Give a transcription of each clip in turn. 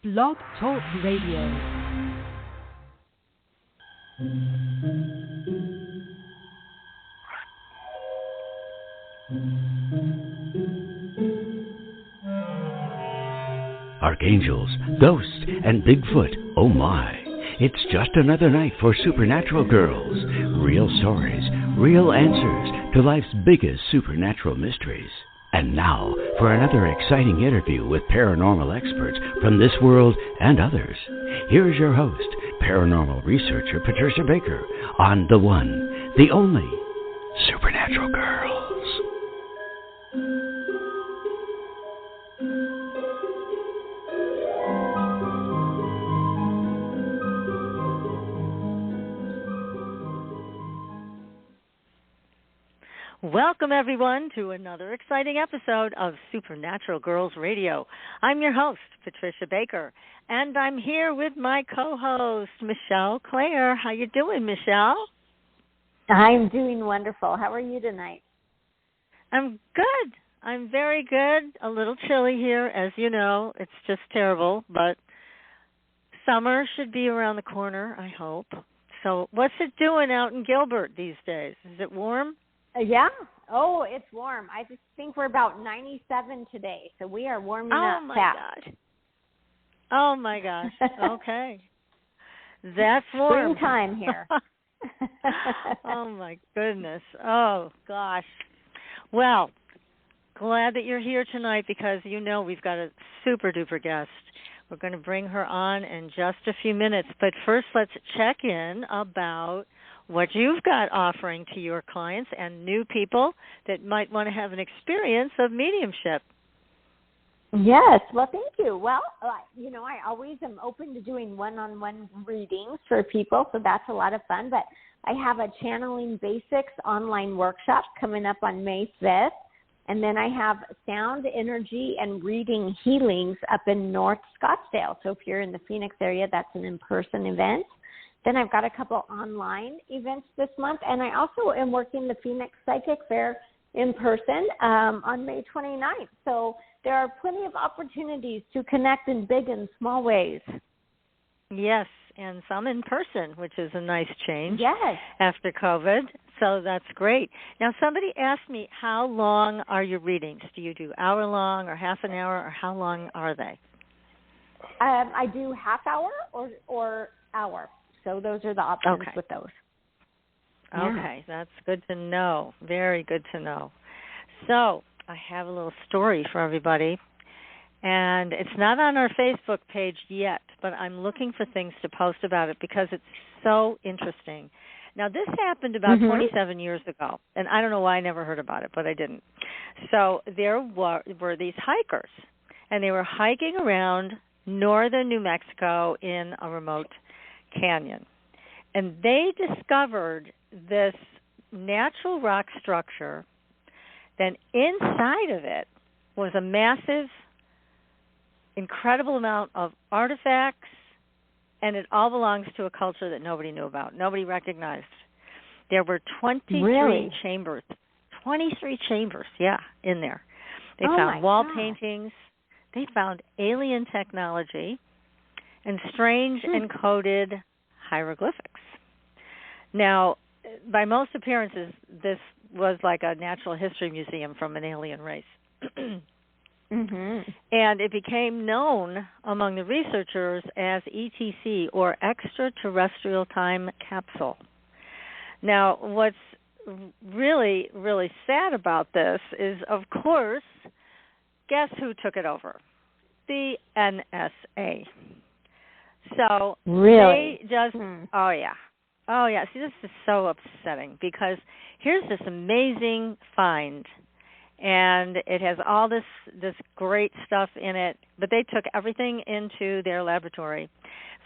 Blog Talk Radio. Archangels, ghosts, and Bigfoot, oh my. It's just another night for Supernatural Girls. Real stories, real answers to life's biggest supernatural mysteries. And now for another exciting interview with paranormal experts from this world and others. Here's your host, paranormal researcher Patricia Baker, on the one, the only Supernatural Girls. Welcome, everyone, to another exciting episode of Supernatural Girls Radio. I'm your host, Patricia Baker, and I'm here with my co-host, Michelle Claire. How you doing, Michelle? I'm doing wonderful. How are you tonight? I'm good. I'm very good. A little chilly here, as you know. It's just terrible, but summer should be around the corner, I hope. So what's it doing out in Gilbert these days? Is it warm? Yeah. Oh, it's warm. I just think we're about 97 today, so we are warming up fast. Oh, my gosh. Okay. That's warm. Springtime here. Oh, my goodness. Oh, gosh. Well, glad that you're here tonight because you know we've got a super-duper guest. We're going to bring her on in just a few minutes. But first, let's check in about what you've got offering to your clients and new people that might want to have an experience of mediumship. Yes, well, thank you. Well, I always am open to doing one-on-one readings for people, so that's a lot of fun. But I have a Channeling Basics online workshop coming up on May 5th, and then I have sound, energy, and reading healings up in North Scottsdale. So if you're in the Phoenix area, that's an in-person event. Then I've got a couple online events this month, and I also am working the Phoenix Psychic Fair in person on May 29th. So there are plenty of opportunities to connect in big and small ways. Yes, and some in person, which is a nice change after COVID. So that's great. Now, somebody asked me, how long are your readings? Do you do hour-long or half an hour, or how long are they? I do half hour or hour. So those are the options with those. Okay, that's good to know. Very good to know. So I have a little story for everybody, and it's not on our Facebook page yet, but I'm looking for things to post about it because it's so interesting. Now, this happened about 27 years ago, and I don't know why I never heard about it, but I didn't. So there were these hikers, and they were hiking around northern New Mexico in a remote canyon, and they discovered this natural rock structure. Then inside of it was a massive, incredible amount of artifacts, and it all belongs to a culture that nobody knew about, nobody recognized. There were 23 chambers, 23 chambers, in there. They found wall paintings, they found alien technology, and strange encoded hieroglyphics. Now, by most appearances, this was like a natural history museum from an alien race. And it became known among the researchers as ETC, or extraterrestrial time capsule. Now, what's really, really sad about this is, of course, guess who took it over? The NSA. So they just, oh yeah. See, this is so upsetting because here's this amazing find, and it has all this great stuff in it, but they took everything into their laboratory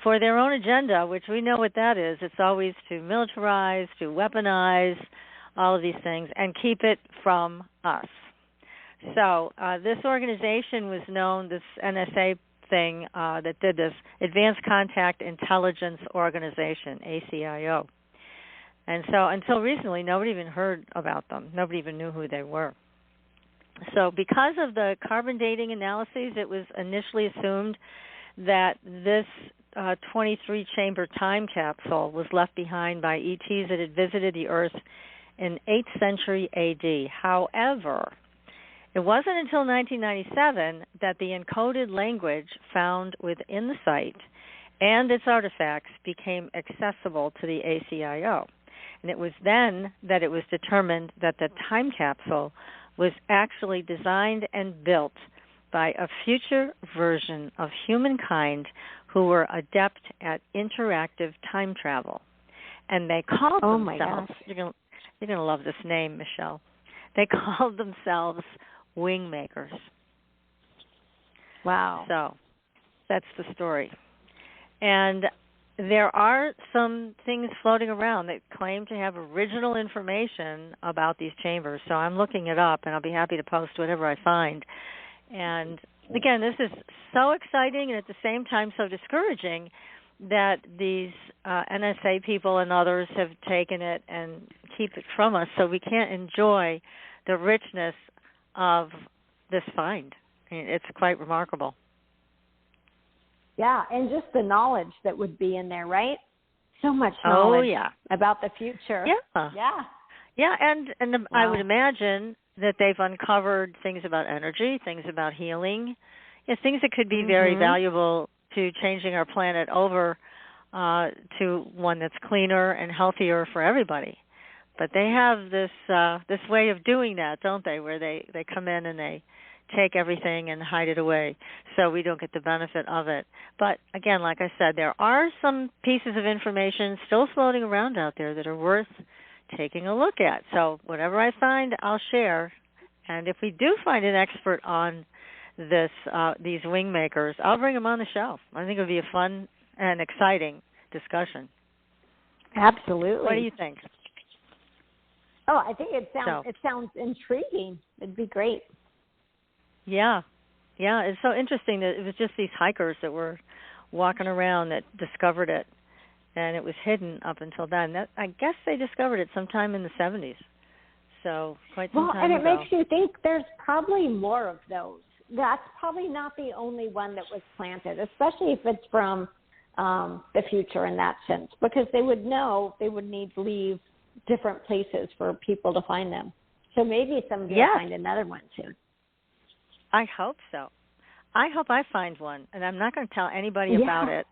for their own agenda, which we know what that is. It's always to militarize, to weaponize, all of these things, and keep it from us. So this organization was known, this NSA thing that did this, Advanced Contact Intelligence Organization, ACIO. And so until recently, nobody even heard about them. Nobody even knew who they were. So because of the carbon dating analyses, it was initially assumed that this 23-chamber time capsule was left behind by ETs that had visited the Earth in 8th century AD. However, it wasn't until 1997 that the encoded language found within the site and its artifacts became accessible to the ACIO. And it was then that it was determined that the time capsule was actually designed and built by a future version of humankind who were adept at interactive time travel. And they called themselves, you're going to love this name, Michelle, they called themselves Wingmakers. Wow. So that's the story. And there are some things floating around that claim to have original information about these chambers. So I'm looking it up, and I'll be happy to post whatever I find. And again, this is so exciting and at the same time so discouraging that these NSA people and others have taken it and keep it from us, so we can't enjoy the richness of this find. I mean, it's quite remarkable. Yeah, and just the knowledge that would be in there, right? So much knowledge about the future. Yeah, and wow. I would imagine that they've uncovered things about energy, things about healing, things that could be very valuable to changing our planet over to one that's cleaner and healthier for everybody. But they have this way of doing that, don't they, where they come in and they take everything and hide it away so we don't get the benefit of it. But again, like I said, there are some pieces of information still floating around out there that are worth taking a look at. So whatever I find, I'll share. And if we do find an expert on these Wingmakers, I'll bring them on the show. I think it would be a fun and exciting discussion. Absolutely. What do you think? Oh, I think it sounds intriguing. It'd be great. Yeah, it's so interesting that it was just these hikers that were walking around that discovered it, and it was hidden up until then. I guess they discovered it sometime in the 70s, so quite some time ago. Well, and it makes you think there's probably more of those. That's probably not the only one that was planted, especially if it's from the future in that sense, because they would know they would need to leave different places for people to find them. So maybe somebody will find another one soon. I hope so. I hope I find one, and I'm not going to tell anybody about it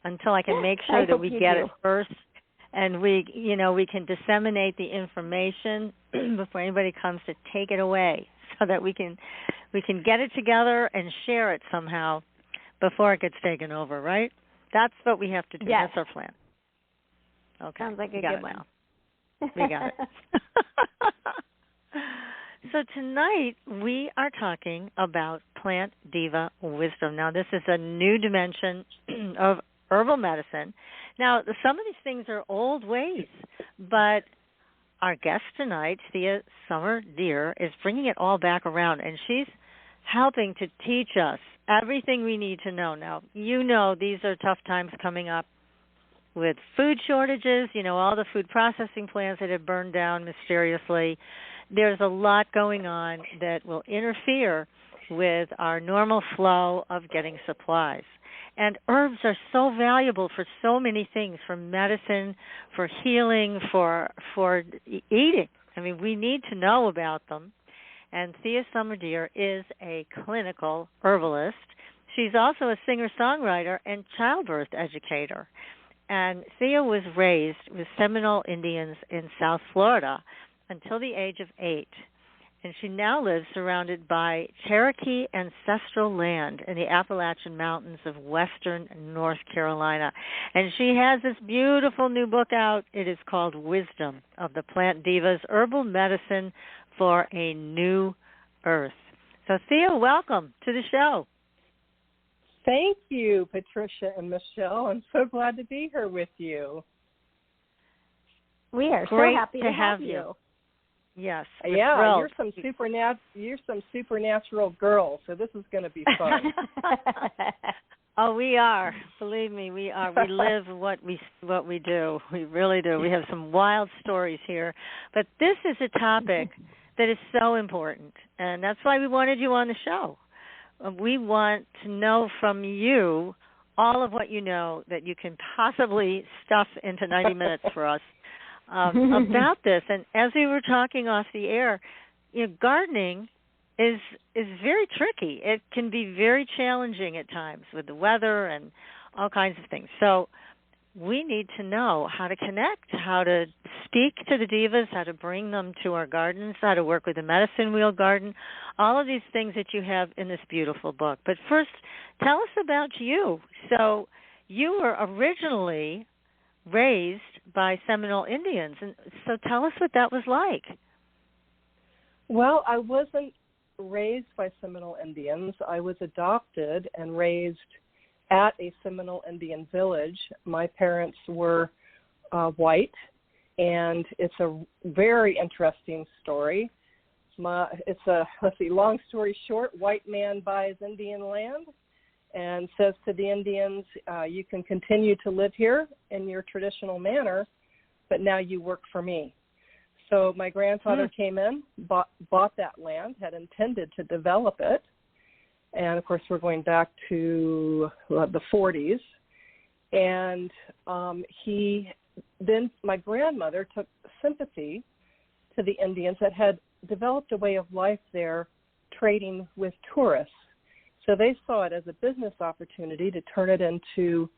until I can make sure that we get it first, and we can disseminate the information before anybody comes to take it away, so that we can get it together and share it somehow before it gets taken over. Right? That's what we have to do. Yes. That's our plan. Okay. Sounds like a good one. We got it. So tonight we are talking about plant diva wisdom. Now this is a new dimension of herbal medicine. Now some of these things are old ways, but our guest tonight, Thea Summer Deer, is bringing it all back around, and she's helping to teach us everything we need to know. Now, these are tough times coming up with food shortages, all the food processing plants that have burned down mysteriously. There's a lot going on that will interfere with our normal flow of getting supplies. And herbs are so valuable for so many things, for medicine, for healing, for eating. I mean, we need to know about them. And Thea Summer Deer is a clinical herbalist. She's also a singer-songwriter and childbirth educator. And Thea was raised with Seminole Indians in South Florida until the age of 8. And she now lives surrounded by Cherokee ancestral land in the Appalachian Mountains of western North Carolina. And she has this beautiful new book out. It is called Wisdom of the Plant Divas, Herbal Medicine for a New Earth. So, Thea, welcome to the show. Thank you, Patricia and Michelle. I'm so glad to be here with you. We are Great so happy to have you. Yes. Yeah, thrilled. you're some supernatural girls, so this is going to be fun. Oh, we are. Believe me, we are. We live what we do. We really do. We have some wild stories here, but this is a topic that is so important, and that's why we wanted you on the show. we want to know from you all of what you know that you can possibly stuff into 90 minutes for us about this. And as we were talking off the air, gardening is very tricky. It can be very challenging at times with the weather and all kinds of things. So we need to know how to connect, how to speak to the Devas, how to bring them to our gardens, how to work with the medicine wheel garden, all of these things that you have in this beautiful book. But first, tell us about you. So you were originally raised by Seminole Indians, and so tell us what that was like. Well, I wasn't raised by Seminole Indians. I was adopted and raised at a Seminole Indian village. My parents were white, and it's a very interesting story. Long story short, white man buys Indian land and says to the Indians, you can continue to live here in your traditional manner, but now you work for me. So my grandfather came in, bought that land, had intended to develop it. And, of course, we're going back to the 40s. And my grandmother took sympathy to the Indians that had developed a way of life there trading with tourists. So they saw it as a business opportunity to turn it into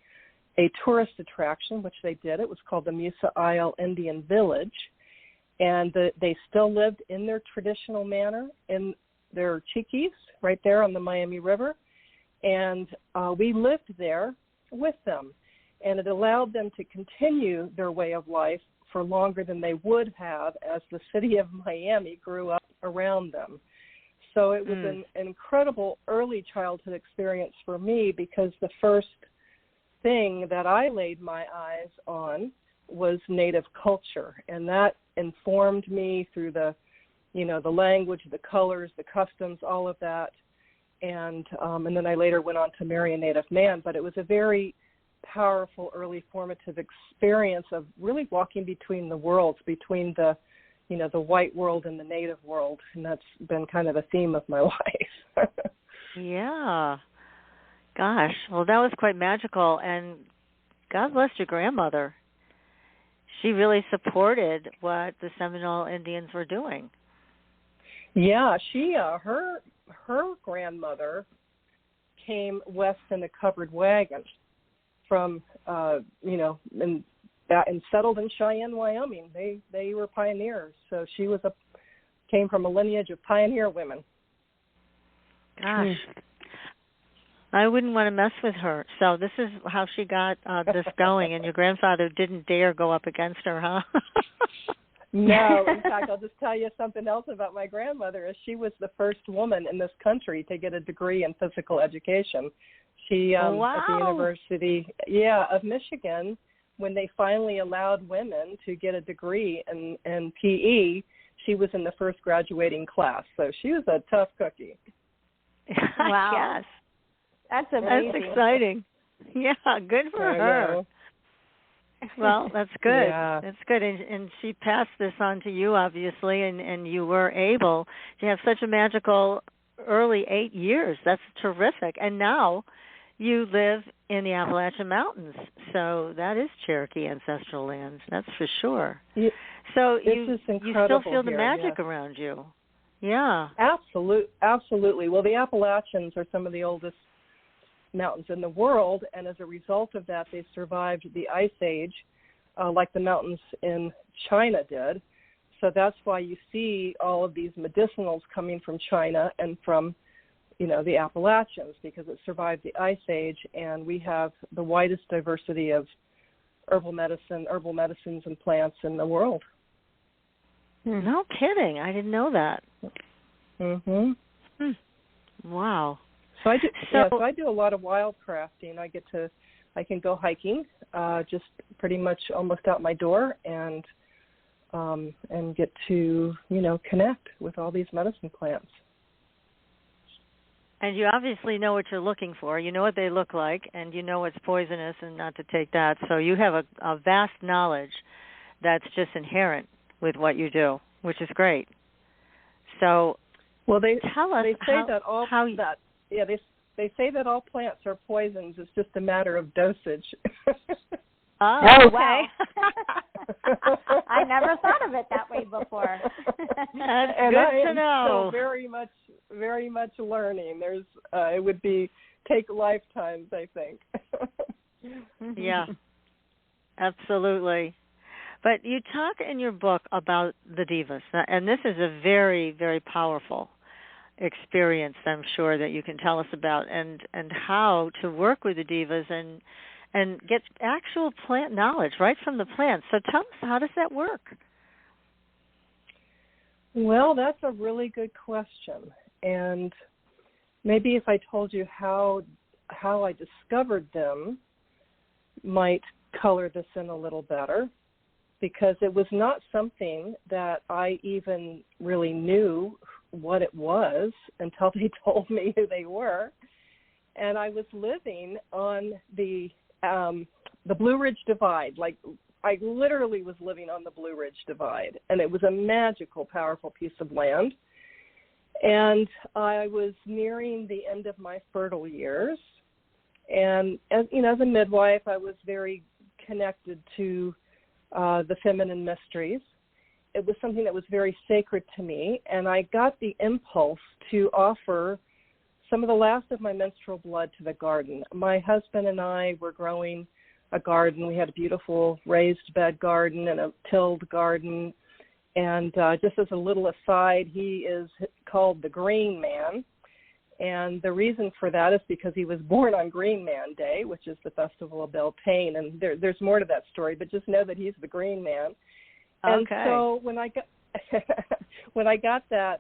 a tourist attraction, which they did. It was called the Musa Isle Indian Village. And they still lived in their traditional manner in their chikis right there on the Miami River. And we lived there with them. And it allowed them to continue their way of life for longer than they would have as the city of Miami grew up around them. So it was an incredible early childhood experience for me, because the first thing that I laid my eyes on was Native culture. And that informed me through the language, the colors, the customs, all of that. And then I later went on to marry a Native man. But it was a very powerful early formative experience of really walking between the worlds, between the white world and the Native world. And that's been kind of the theme of my life. Yeah. Gosh. Well, that was quite magical. And God bless your grandmother. She really supported what the Seminole Indians were doing. Yeah, she her grandmother came west in a covered wagon from and settled in Cheyenne, Wyoming. They were pioneers, so she came from a lineage of pioneer women. Gosh, I wouldn't want to mess with her. So this is how she got this going, and your grandfather didn't dare go up against her, huh? No, in fact, I'll just tell you something else about my grandmother. Is she was the first woman in this country to get a degree in physical education. She at the University, of Michigan, when they finally allowed women to get a degree in PE, she was in the first graduating class. So she was a tough cookie. Wow. Yes. That's amazing. That's exciting. Yeah, good for her. Well, that's good. Yeah. That's good. And she passed this on to you, obviously, and you were able to have such a magical early 8 years. That's terrific. And now you live in the Appalachian Mountains, so that is Cherokee ancestral land. That's for sure. Yeah, so you still feel the here, magic around you. Yeah. Absolutely. Well, the Appalachians are some of the oldest mountains in the world, and as a result of that, they survived the Ice Age, like the mountains in China did. So that's why you see all of these medicinals coming from China and from, the Appalachians, because it survived the Ice Age, and we have the widest diversity of herbal medicines and plants in the world. No kidding. I didn't know that. Mhm. Wow. So I do a lot of wild crafting. I can go hiking, just pretty much almost out my door, and get to connect with all these medicine plants. And you obviously know what you're looking for. You know what they look like, and you know what's poisonous and not to take that. So you have a vast knowledge that's just inherent with what you do, which is great. So well, they tell us they say that all that they say that all plants are poisons. It's just a matter of dosage. Oh, okay. Wow. I never thought of it that way before. That's and good I to know. Still very much learning. There's it would take lifetimes, I think. Yeah, absolutely. But you talk in your book about the Devas, and this is a very, very powerful experience, I'm sure, that you can tell us about, and how to work with the Devas and get actual plant knowledge right from the plants. So tell us, how does that work? Well, that's a really good question. And maybe if I told you how I discovered them might color this in a little better, because it was not something that I even really knew what it was until they told me who they were. And I was living on the Blue Ridge Divide. Like, I literally was living on the Blue Ridge Divide, and it was a magical, powerful piece of land. And I was nearing the end of my fertile years, and as a midwife, I was very connected to the feminine mysteries. It was something that was very sacred to me, and I got the impulse to offer some of the last of my menstrual blood to the garden. My husband and I were growing a garden. We had a beautiful raised bed garden and a tilled garden. And just as a little aside, he is called the Green Man. And the reason for that is because he was born on Green Man Day, which is the festival of Beltane. And there's more to that story, but just know that he's the Green Man. And Okay. so when I got that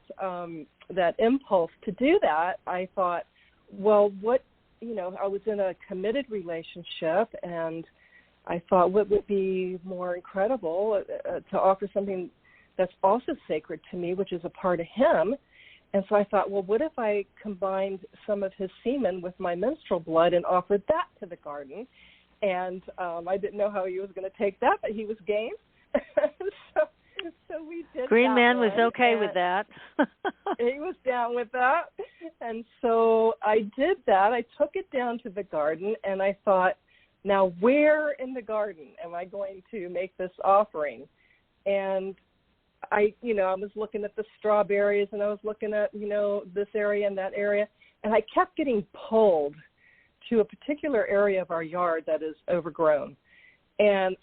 impulse to do that, I thought, well, I was in a committed relationship, and I thought, what would be more incredible to offer something that's also sacred to me, which is a part of him. And so I thought, well, what if I combined some of his semen with my menstrual blood and offered that to the garden? And I didn't know how he was going to take that, but he was game. So we did. Green Man was one, okay with that. He was down with that. And so I did that. I took it down to the garden, and I thought, now where in the garden am I going to make this offering? And I was looking at the strawberries, and I was looking at, this area and that area, and I kept getting pulled to a particular area of our yard that is overgrown. And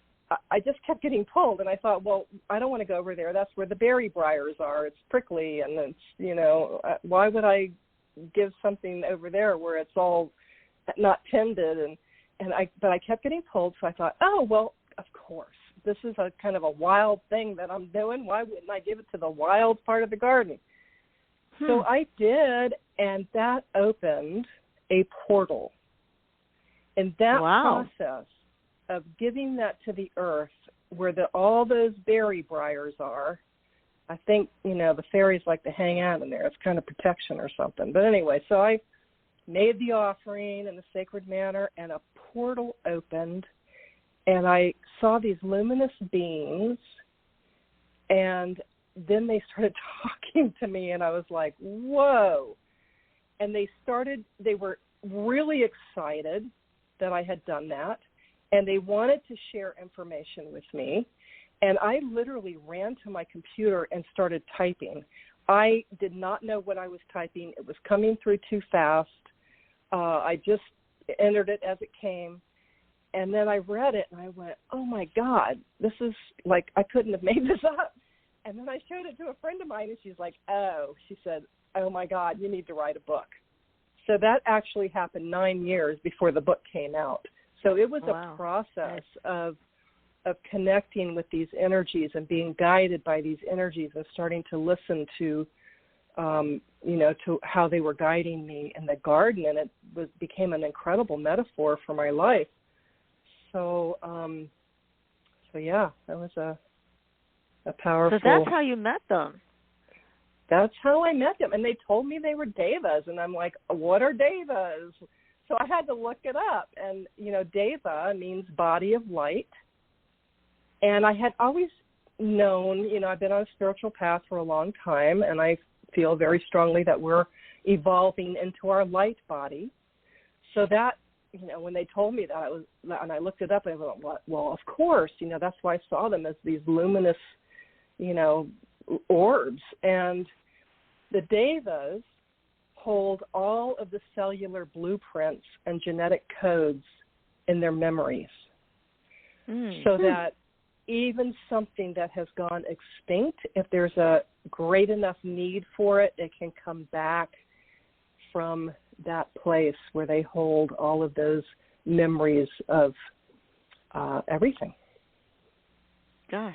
I just kept getting pulled, and I thought, well, I don't want to go over there. That's where the berry briars are. It's prickly, and it's, why would I give something over there where it's all not tended? But I kept getting pulled, so I thought, oh, well, of course. This is a kind of a wild thing that I'm doing. Why wouldn't I give it to the wild part of the garden? So I did, and that opened a portal. And that process of giving that to the earth where all those berry briars are, I think, the fairies like to hang out in there. It's kind of protection or something. But anyway, so I made the offering in the sacred manner, and a portal opened, and I saw these luminous beings, and then they started talking to me, and I was like, whoa. And they were really excited that I had done that, and they wanted to share information with me. And I literally ran to my computer and started typing. I did not know what I was typing. It was coming through too fast. I just entered it as it came. And then I read it, and I went, oh, my God, this is like, I couldn't have made this up. And then I showed it to a friend of mine, and she's like, she said, oh, my God, you need to write a book. So that actually happened 9 years before the book came out. So it was a process of connecting with these energies and being guided by these energies and starting to listen to, to how they were guiding me in the garden. And it became an incredible metaphor for my life. So yeah, that was a powerful. So that's how you met them. That's how I met them. And they told me they were Devas. And I'm like, what are Devas? So I had to look it up. And, Deva means body of light. And I had always known, I've been on a spiritual path for a long time. And I feel very strongly that we're evolving into our light body. So that, when they told me that, and I looked it up, I went, well, of course, that's why I saw them as these luminous, orbs. And the Devas hold all of the cellular blueprints and genetic codes in their memories. So that even something that has gone extinct, if there's a great enough need for it, it can come back from that place where they hold all of those memories of everything. Gosh.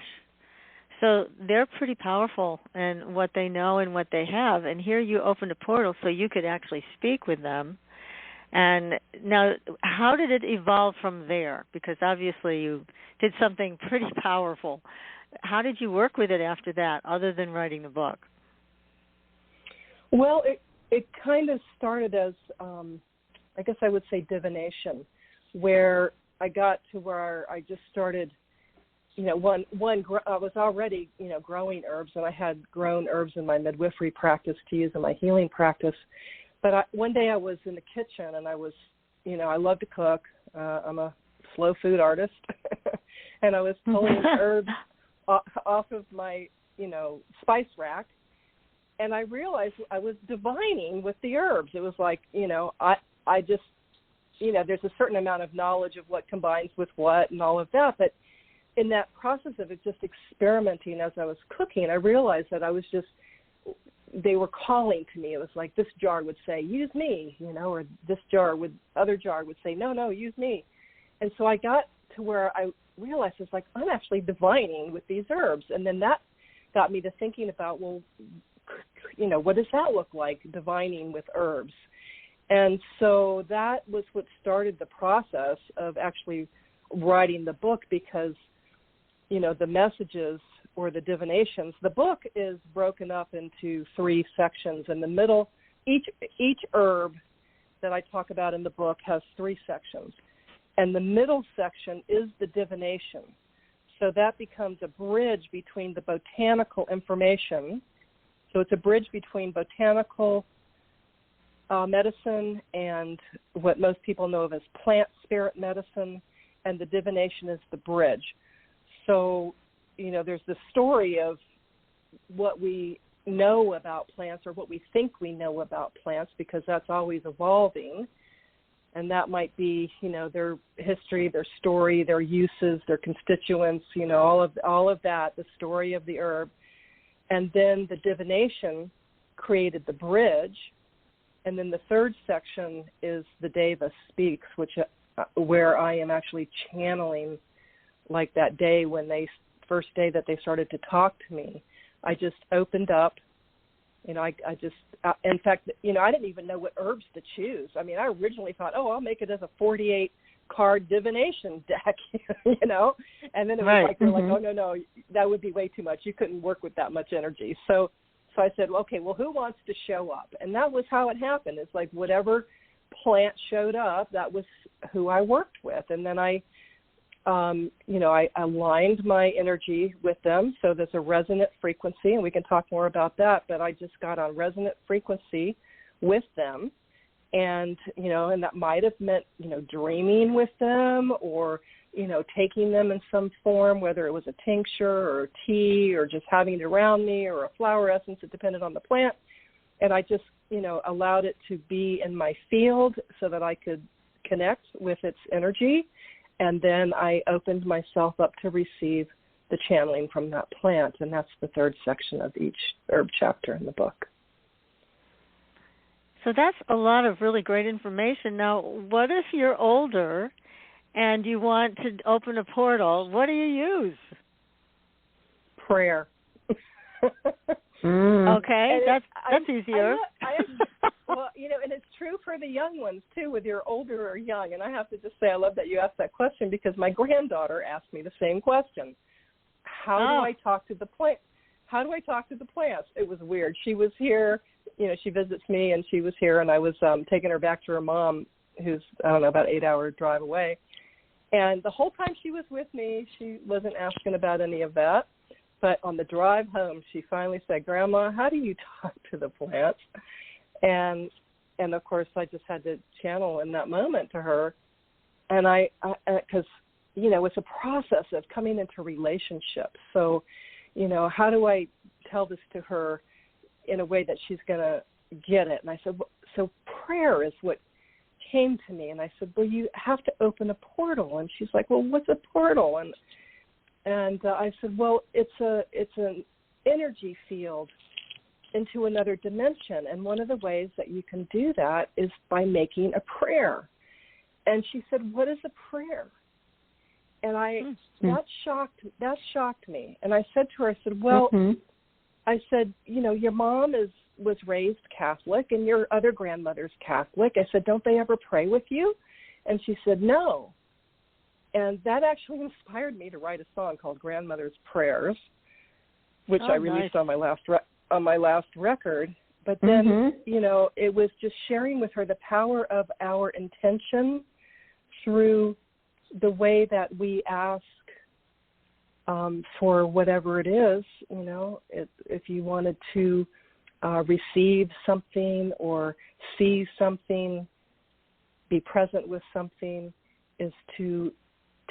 So they're pretty powerful in what they know and what they have. And here you opened a portal so you could actually speak with them. And now, how did it evolve from there? Because obviously you did something pretty powerful. How did you work with it after that, other than writing the book? Well, it kind of started as, I guess I would say, divination, where I got to where I just started, I was already, growing herbs, and I had grown herbs in my midwifery practice to use in my healing practice. But one day I was in the kitchen, and I was, I love to cook. I'm a slow food artist, and I was pulling herbs off of my, spice rack, and I realized I was divining with the herbs. It was like, I just, there's a certain amount of knowledge of what combines with what and all of that, but in that process of it, just experimenting as I was cooking, I realized that I was just, they were calling to me. It was like this jar would say, use me, or this other jar would say, no, use me. And so I got to where I realized it's like, I'm actually divining with these herbs. And then that got me to thinking about, well, what does that look like, divining with herbs? And so that was what started the process of actually writing the book, because, the messages or the divinations, the book is broken up into 3 sections. In the middle, each herb that I talk about in the book has 3 sections. And the middle section is the divination. So that becomes a bridge between the botanical information. So it's a bridge between botanical medicine and what most people know of as plant spirit medicine, and the divination is the bridge. So, there's the story of what we know about plants, or what we think we know about plants, because that's always evolving. And that might be, their history, their story, their uses, their constituents, all of that, the story of the herb. And then the divination created the bridge. And then the third section is the Deva Speaks, where I am actually channeling, like that day when first day that they started to talk to me. I just opened up, I just, in fact, I didn't even know what herbs to choose. I mean, I originally thought, I'll make it as a 48-card divination deck, and then it was like, they're like, oh, no, that would be way too much. You couldn't work with that much energy. So I said, okay, well, who wants to show up? And that was how it happened. It's like whatever plant showed up, that was who I worked with. And then I aligned my energy with them. So there's a resonant frequency, and we can talk more about that, but I just got on resonant frequency with them. And, and that might have meant, dreaming with them, or, taking them in some form, whether it was a tincture or a tea, or just having it around me, or a flower essence. It depended on the plant. And I just, allowed it to be in my field so that I could connect with its energy. And then I opened myself up to receive the channeling from that plant. And that's the third section of each herb chapter in the book. So that's a lot of really great information. Now, what if you're older and you want to open a portal? What do you use? Prayer. Okay, that's easier. Well, and it's true for the young ones, too, whether you're older or young. And I have to just say I love that you asked that question, because my granddaughter asked me the same question. How do I talk to the plant? How do I talk to the plants? It was weird. She was here, she visits me, and she was here, and I was taking her back to her mom, who's, about 8-hour drive away. And the whole time she was with me, she wasn't asking about any of that. But on the drive home, she finally said, Grandma, how do you talk to the plants? And of course, I just had to channel in that moment to her. And I because, you know, it's a process of coming into relationships. So, you know, how do I tell this to her in a way that she's going to get it? And I said, so prayer is what came to me. And I said, well, you have to open a portal. And she's like, well, what's a portal? And I said, well, it's an energy field into another dimension. And one of the ways that you can do that is by making a prayer. And she said, what is a prayer? And that shocked me. And I said to her, I said, well, I said, you know, your mom was raised Catholic and your other grandmother's Catholic. I said, don't they ever pray with you? And she said, no. And that actually inspired me to write a song called Grandmother's Prayers, which I released on my last record. But then, you know, it was just sharing with her the power of our intention through the way that we ask for whatever it is. You know, if you wanted to receive something or see something, be present with something, is to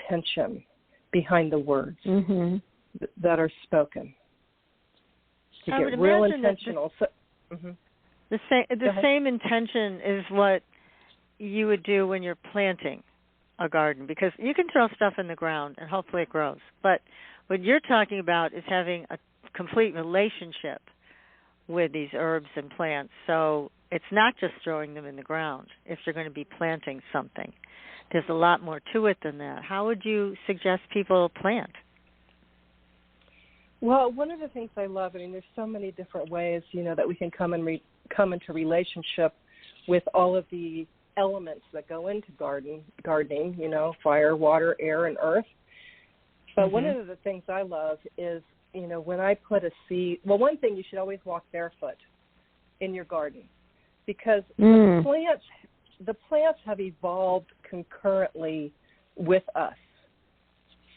tension behind the words that are spoken. To get real intentional. The same intention is what you would do when you're planting a garden, because you can throw stuff in the ground and hopefully it grows. But what you're talking about is having a complete relationship with these herbs and plants. So it's not just throwing them in the ground if you're going to be planting something. There's a lot more to it than that. How would you suggest people plant? Well, one of the things I love, I mean, there's so many different ways, you know, that we can come into relationship with all of the elements that go into gardening, you know, fire, water, air, and earth. But one of the things I love is, you know, when I put a seed, well, one thing, you should always walk barefoot in your garden, because the plants have evolved concurrently with us.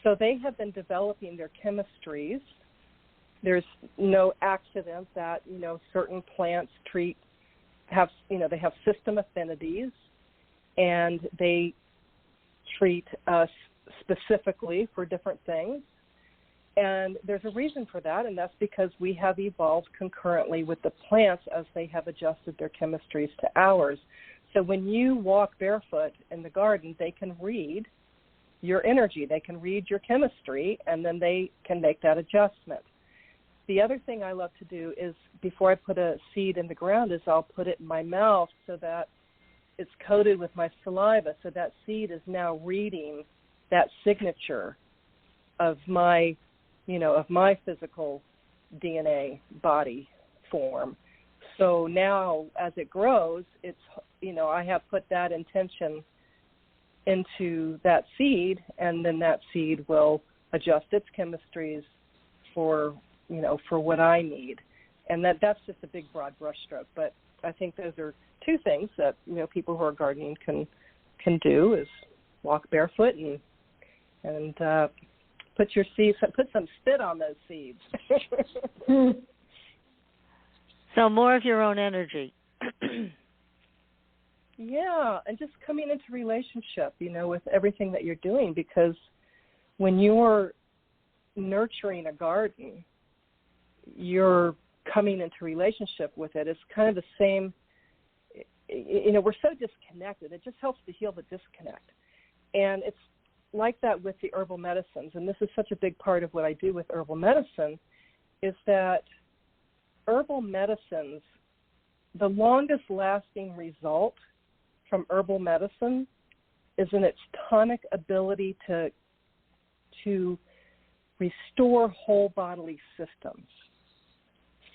So they have been developing their chemistries. There's no accident that, you know, certain plants they have system affinities, and they treat us specifically for different things. And there's a reason for that, and that's because we have evolved concurrently with the plants as they have adjusted their chemistries to ours. So when you walk barefoot in the garden, they can read your energy, they can read your chemistry, and then they can make that adjustment. The other thing I love to do is, before I put a seed in the ground, is I'll put it in my mouth so that it's coated with my saliva, so that seed is now reading that signature of my, you know, of my physical DNA body form. So now as it grows, it's, you know, I have put that intention into that seed, and then that seed will adjust its chemistries for, you know, for what I need. And that's just a big broad brushstroke. But I think those are two things that, you know, people who are gardening can do, is walk barefoot and put your seeds, put some spit on those seeds. So more of your own energy. Yeah, and just coming into relationship, you know, with everything that you're doing, because when you're nurturing a garden, you're coming into relationship with it. It's kind of the same, you know, we're so disconnected. It just helps to heal the disconnect. And it's like that with the herbal medicines, and this is such a big part of what I do with herbal medicine, is that herbal medicines, the longest lasting result from herbal medicine is in its tonic ability to restore whole bodily systems.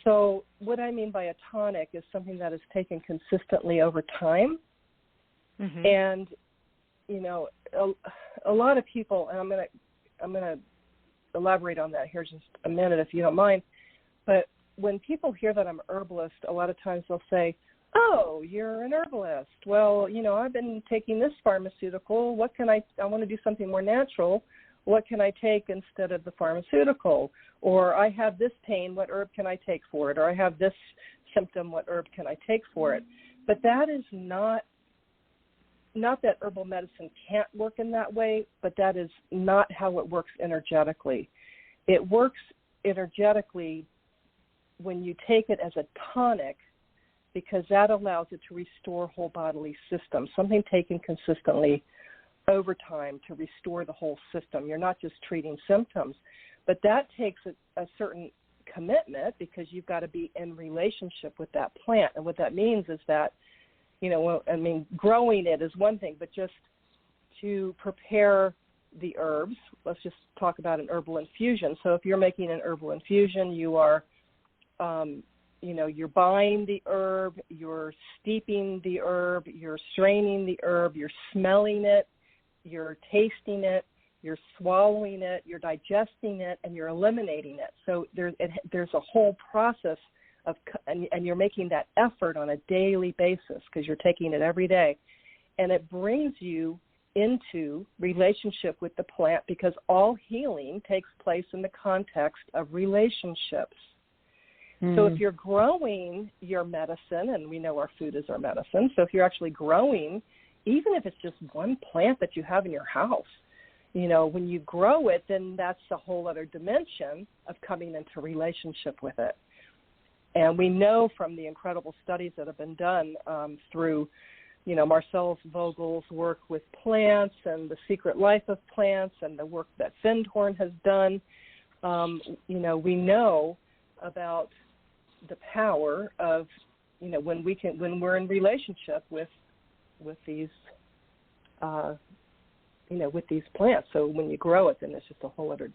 So what I mean by a tonic is something that is taken consistently over time. And, you know, a lot of people, and I'm gonna elaborate on that here just a minute if you don't mind, but when people hear that I'm a herbalist, a lot of times they'll say, oh, you're an herbalist. Well, you know, I've been taking this pharmaceutical. What can I want to do something more natural. What can I take instead of the pharmaceutical? Or I have this pain. What herb can I take for it? Or I have this symptom, what herb can I take for it? But that is not that herbal medicine can't work in that way, but that is not how it works energetically. It works energetically when you take it as a tonic, because that allows it to restore whole bodily systems, something taken consistently over time to restore the whole system. You're not just treating symptoms, but that takes a certain commitment, because you've got to be in relationship with that plant. And what that means is that, growing it is one thing, but just to prepare the herbs, let's just talk about an herbal infusion. So if you're making an herbal infusion, you are, you're buying the herb, you're steeping the herb, you're straining the herb, you're smelling it, you're tasting it, you're swallowing it, you're digesting it, and you're eliminating it. So there's a whole process and you're making that effort on a daily basis, because you're taking it every day. And it brings you into relationship with the plant, because all healing takes place in the context of relationships. So if you're growing your medicine, and we know our food is our medicine, so if you're actually growing, even if it's just one plant that you have in your house, when you grow it, then that's a whole other dimension of coming into relationship with it. And we know from the incredible studies that have been done through, Marcel Vogel's work with plants and the secret life of plants and the work that Findhorn has done, we know about the power of, when we're in relationship with these, with these plants. So when you grow it, then it's just a whole other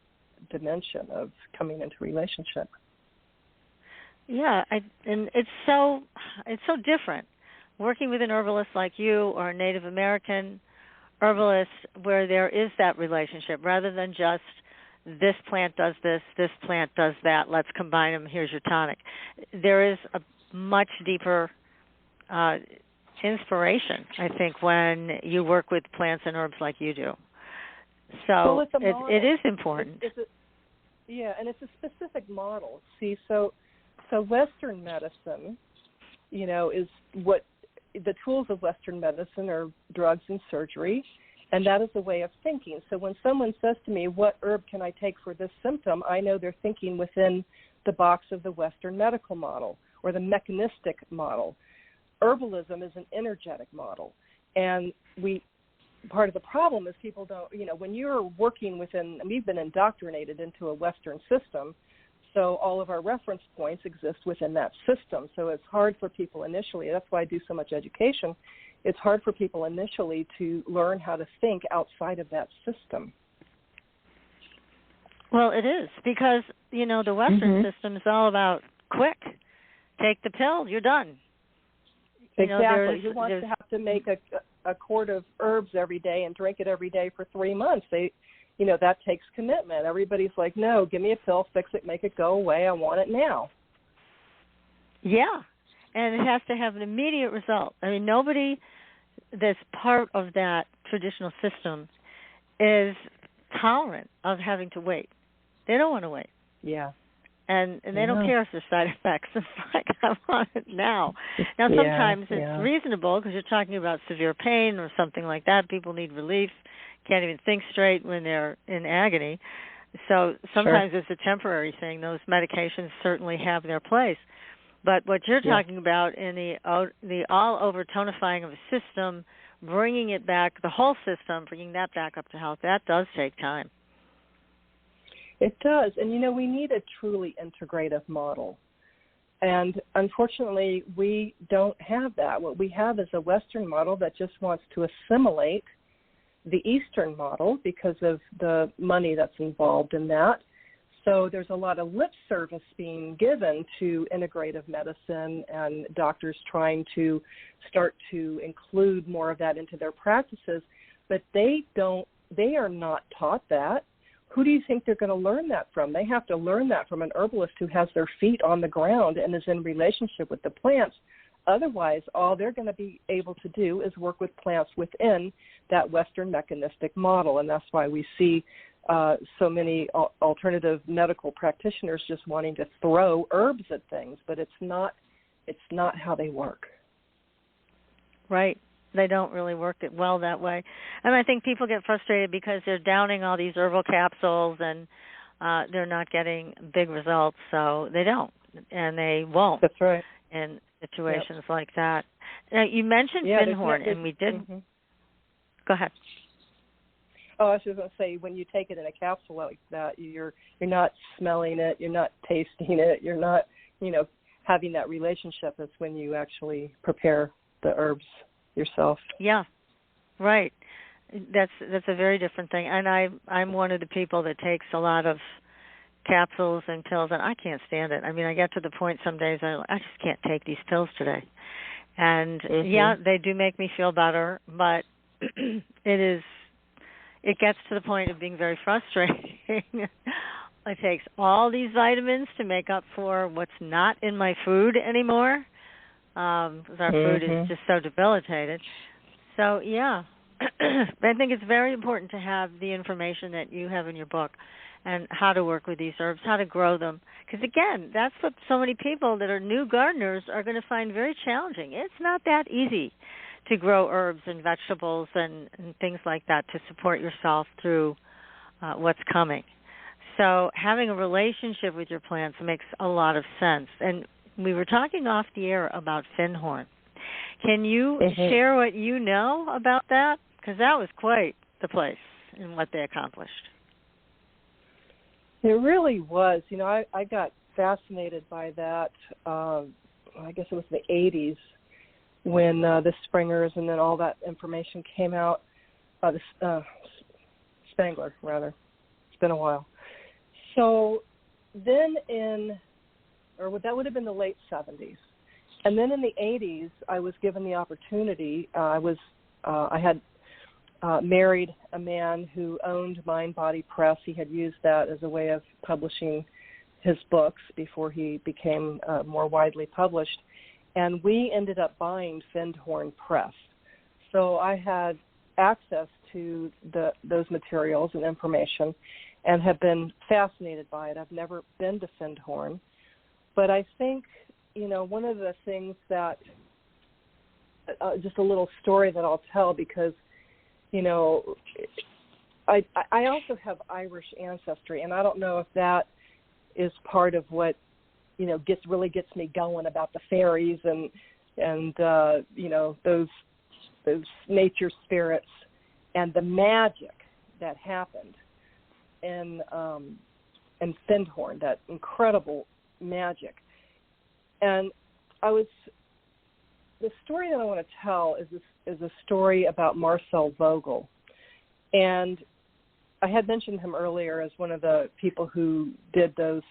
dimension of coming into relationship. Yeah, and it's so different working with an herbalist like you, or a Native American herbalist, where there is that relationship, rather than just this plant does this plant does that, let's combine them, here's your tonic. There is a much deeper inspiration, I think, when you work with plants and herbs like you do. So it is important. And it's a specific model. See, so Western medicine, is what the tools of Western medicine are drugs and surgery, and that is a way of thinking. So when someone says to me, what herb can I take for this symptom, I know they're thinking within the box of the Western medical model or the mechanistic model. Herbalism is an energetic model, and part of the problem is people don't, when you're working within, we've been indoctrinated into a Western system, so all of our reference points exist within that system. So it's hard for people initially. That's why I do so much education. It's hard for people initially to learn how to think outside of that system. Well, it is, because, the Western system is all about quick. Take the pill, you're done. Exactly. Who wants to have to make a quart of herbs every day and drink it every day for 3 months? That takes commitment. Everybody's like, no, give me a pill, fix it, make it go away. I want it now. Yeah, and it has to have an immediate result. I mean, nobody that's part of that traditional system is tolerant of having to wait. They don't want to wait. Yeah. And they don't care if there's side effects. It's like, I want it now. Now, sometimes it's reasonable, because you're talking about severe pain or something like that. People need relief, can't even think straight when they're in agony. So sometimes it's a temporary thing. Those medications certainly have their place. But what you're talking about in the all-over tonifying of a system, bringing it back, the whole system, bringing that back up to health, that does take time. It does. And, we need a truly integrative model. And unfortunately, we don't have that. What we have is a Western model that just wants to assimilate the Eastern model because of the money that's involved in that. So there's a lot of lip service being given to integrative medicine, and doctors trying to start to include more of that into their practices, but they are not taught that. Who do you think they're going to learn that from? They have to learn that from an herbalist who has their feet on the ground and is in relationship with the plants. Otherwise, all they're going to be able to do is work with plants within that Western mechanistic model, and that's why we see so many alternative medical practitioners just wanting to throw herbs at things, but it's not it's not how they work. Right. They don't really work it well that way. And I think people get frustrated because they're downing all these herbal capsules and they're not getting big results, so they don't, and they won't. That's right. In situations like that. Now, you mentioned Finhorn, and we did. Mm-hmm. Go ahead. Oh, I was just going to say, when you take it in a capsule like that, you're not smelling it, you're not tasting it, you're not, having that relationship. That's when you actually prepare the herbs yourself. Yeah, right. That's a very different thing. And I'm one of the people that takes a lot of capsules and pills, and I can't stand it. I mean, I get to the point some days I just can't take these pills today. And yeah, they do make me feel better, but it gets to the point of being very frustrating. It takes all these vitamins to make up for what's not in my food anymore, because our food is just so debilitated. So yeah, I think it's very important to have the information that you have in your book and how to work with these herbs, how to grow them. Because, again, that's what so many people that are new gardeners are going to find very challenging. It's not that easy to grow herbs and vegetables and things like that to support yourself through what's coming. So having a relationship with your plants makes a lot of sense. And we were talking off the air about Finhorn. Can you share what you know about that? Because that was quite the place and what they accomplished. It really was. I got fascinated by that, I guess it was the 80s, when the Springers and then all that information came out, Spangler, rather. It's been a while. So then that would have been the late 70s. And then in the 80s, I was given the opportunity. I had married a man who owned Mind Body Press. He had used that as a way of publishing his books before he became more widely published. And we ended up buying Finhorn Press. So I had access to those materials and information and have been fascinated by it. I've never been to Finhorn. But I think, one of the things that, just a little story that I'll tell, because I also have Irish ancestry, and I don't know if that is part of what gets me going about the fairies and those nature spirits and the magic that happened in Finhorn, that incredible magic. And the story that I want to tell is a story about Marcel Vogel. And I had mentioned him earlier as one of the people who did those,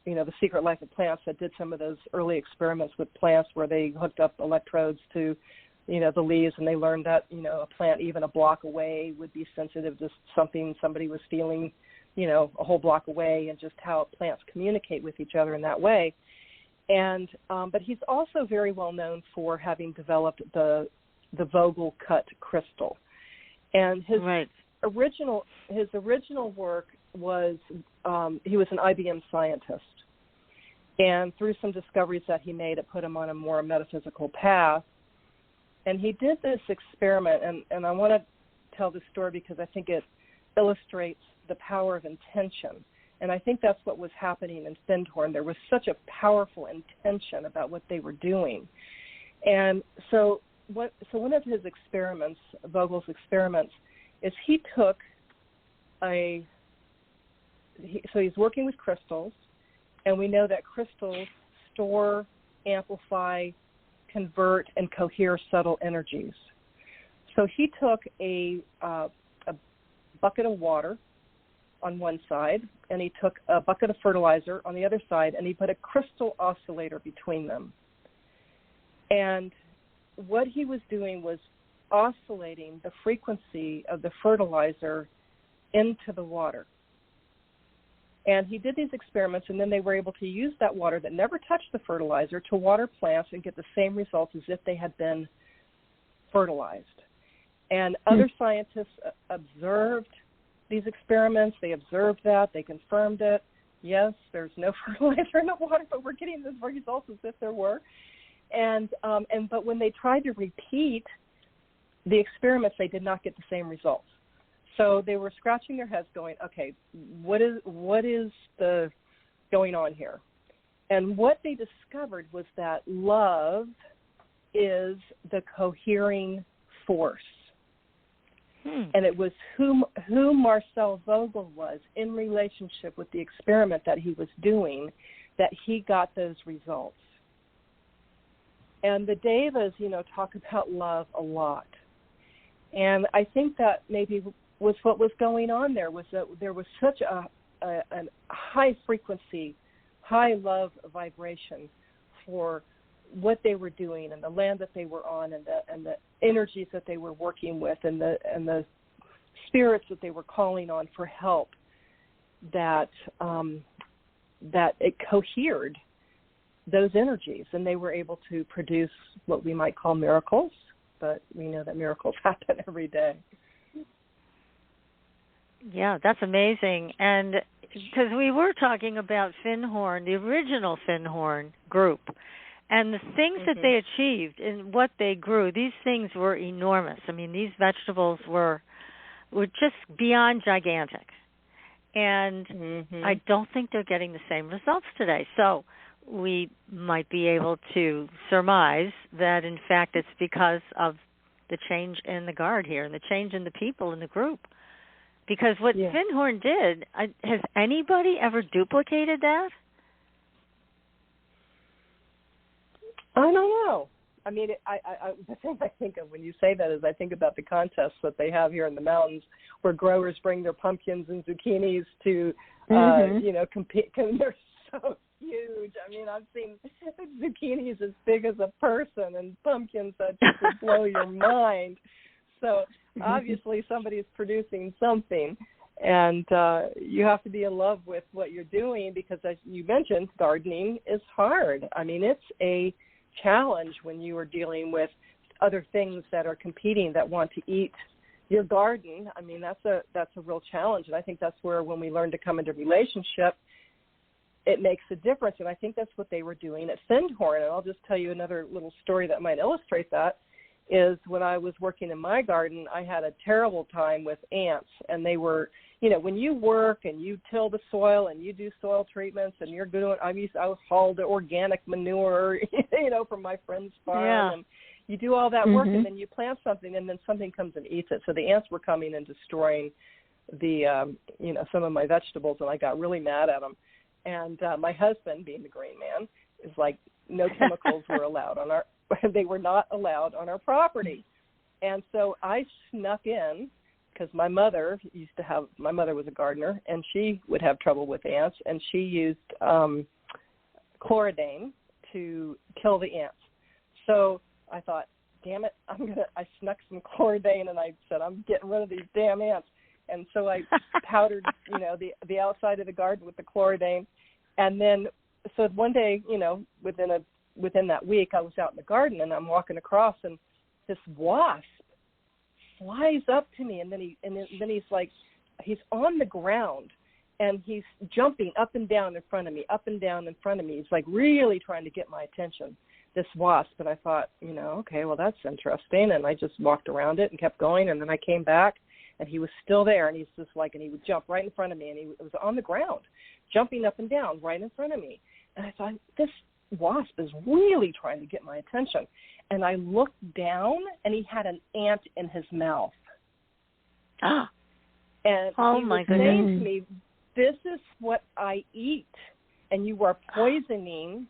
the Secret Life of Plants, that did some of those early experiments with plants where they hooked up electrodes to, the leaves, and they learned that, a plant even a block away would be sensitive to something somebody was feeling, a whole block away, and just how plants communicate with each other in that way. And but he's also very well known for having developed the Vogel cut crystal. And his original work was he was an IBM scientist, and through some discoveries that he made, it put him on a more metaphysical path. And he did this experiment, and I want to tell this story because I think it illustrates the power of intention. And I think that's what was happening in Finhorn. There was such a powerful intention about what they were doing. And so one of his experiments, Vogel's experiments, is he took so he's working with crystals, and we know that crystals store, amplify, convert, and cohere subtle energies. So he took a bucket of water on one side, and he took a bucket of fertilizer on the other side, and he put a crystal oscillator between them. And what he was doing was oscillating the frequency of the fertilizer into the water. And he did these experiments, and then they were able to use that water that never touched the fertilizer to water plants and get the same results as if they had been fertilized. And other scientists observed these experiments. They observed that. They confirmed it. Yes, there's no fertilizer in the water, but we're getting the results as if there were. But when they tried to repeat the experiments, they did not get the same results. So they were scratching their heads going, okay, what is the going on here? And what they discovered was that love is the cohering force. And it was who Marcel Vogel was in relationship with the experiment that he was doing that he got those results. And the Devas, talk about love a lot. And I think that maybe was what was going on there, was that there was such a high frequency, high love vibration for what they were doing and the land that they were on and the energies that they were working with and the spirits that they were calling on for help, that it cohered those energies, and they were able to produce what we might call miracles, but we know that miracles happen every day. Yeah, that's amazing. And because we were talking about Finhorn, the original Finhorn group, and the things that they achieved and what they grew, these things were enormous. I mean, these vegetables were just beyond gigantic. And I don't think they're getting the same results today. So we might be able to surmise that, in fact, it's because of the change in the guard here and the change in the people in the group. Because what Finhorn did, has anybody ever duplicated that? I don't know. I mean, the thing I think of when you say that is I think about the contests that they have here in the mountains where growers bring their pumpkins and zucchinis to, compete. They're so huge. I mean, I've seen zucchinis as big as a person and pumpkins that just would blow your mind. So obviously somebody's producing something, and you have to be in love with what you're doing because, as you mentioned, gardening is hard. I mean, it's a challenge when you are dealing with other things that are competing that want to eat your garden. I mean, that's a real challenge, and I think that's where when we learn to come into relationship, it makes a difference, and I think that's what they were doing at Finhorn. And I'll just tell you another little story that might illustrate that. Is when I was working in my garden, I had a terrible time with ants, and they were, when you work and you till the soil and you do soil treatments and you're doing, I was hauled the organic manure, from my friend's farm, and you do all that work, and then you plant something, and then something comes and eats it. So the ants were coming and destroying the, some of my vegetables, and I got really mad at them. And my husband, being the green man, is like, no chemicals were allowed on our. They were not allowed on our property. And so I snuck in because my mother was a gardener, and she would have trouble with ants, and she used chloridane to kill the ants. So I thought, damn it, I snuck some chloridane, and I said, I'm getting rid of these damn ants. And so I powdered, the outside of the garden with the chloridane. And then, so one day, within that week, I was out in the garden, and I'm walking across, and this wasp flies up to me, and then he's like, he's on the ground, and he's jumping up and down in front of me, up and down in front of me. He's like really trying to get my attention, this wasp. And I thought, okay, well, that's interesting. And I just walked around it and kept going, and then I came back, and he was still there, and he's just like, and he would jump right in front of me, and he was on the ground, jumping up and down right in front of me. And I thought, this wasp is really trying to get my attention. And I looked down, and he had an ant in his mouth. And he was saying to me, this is what I eat, and you are poisoning.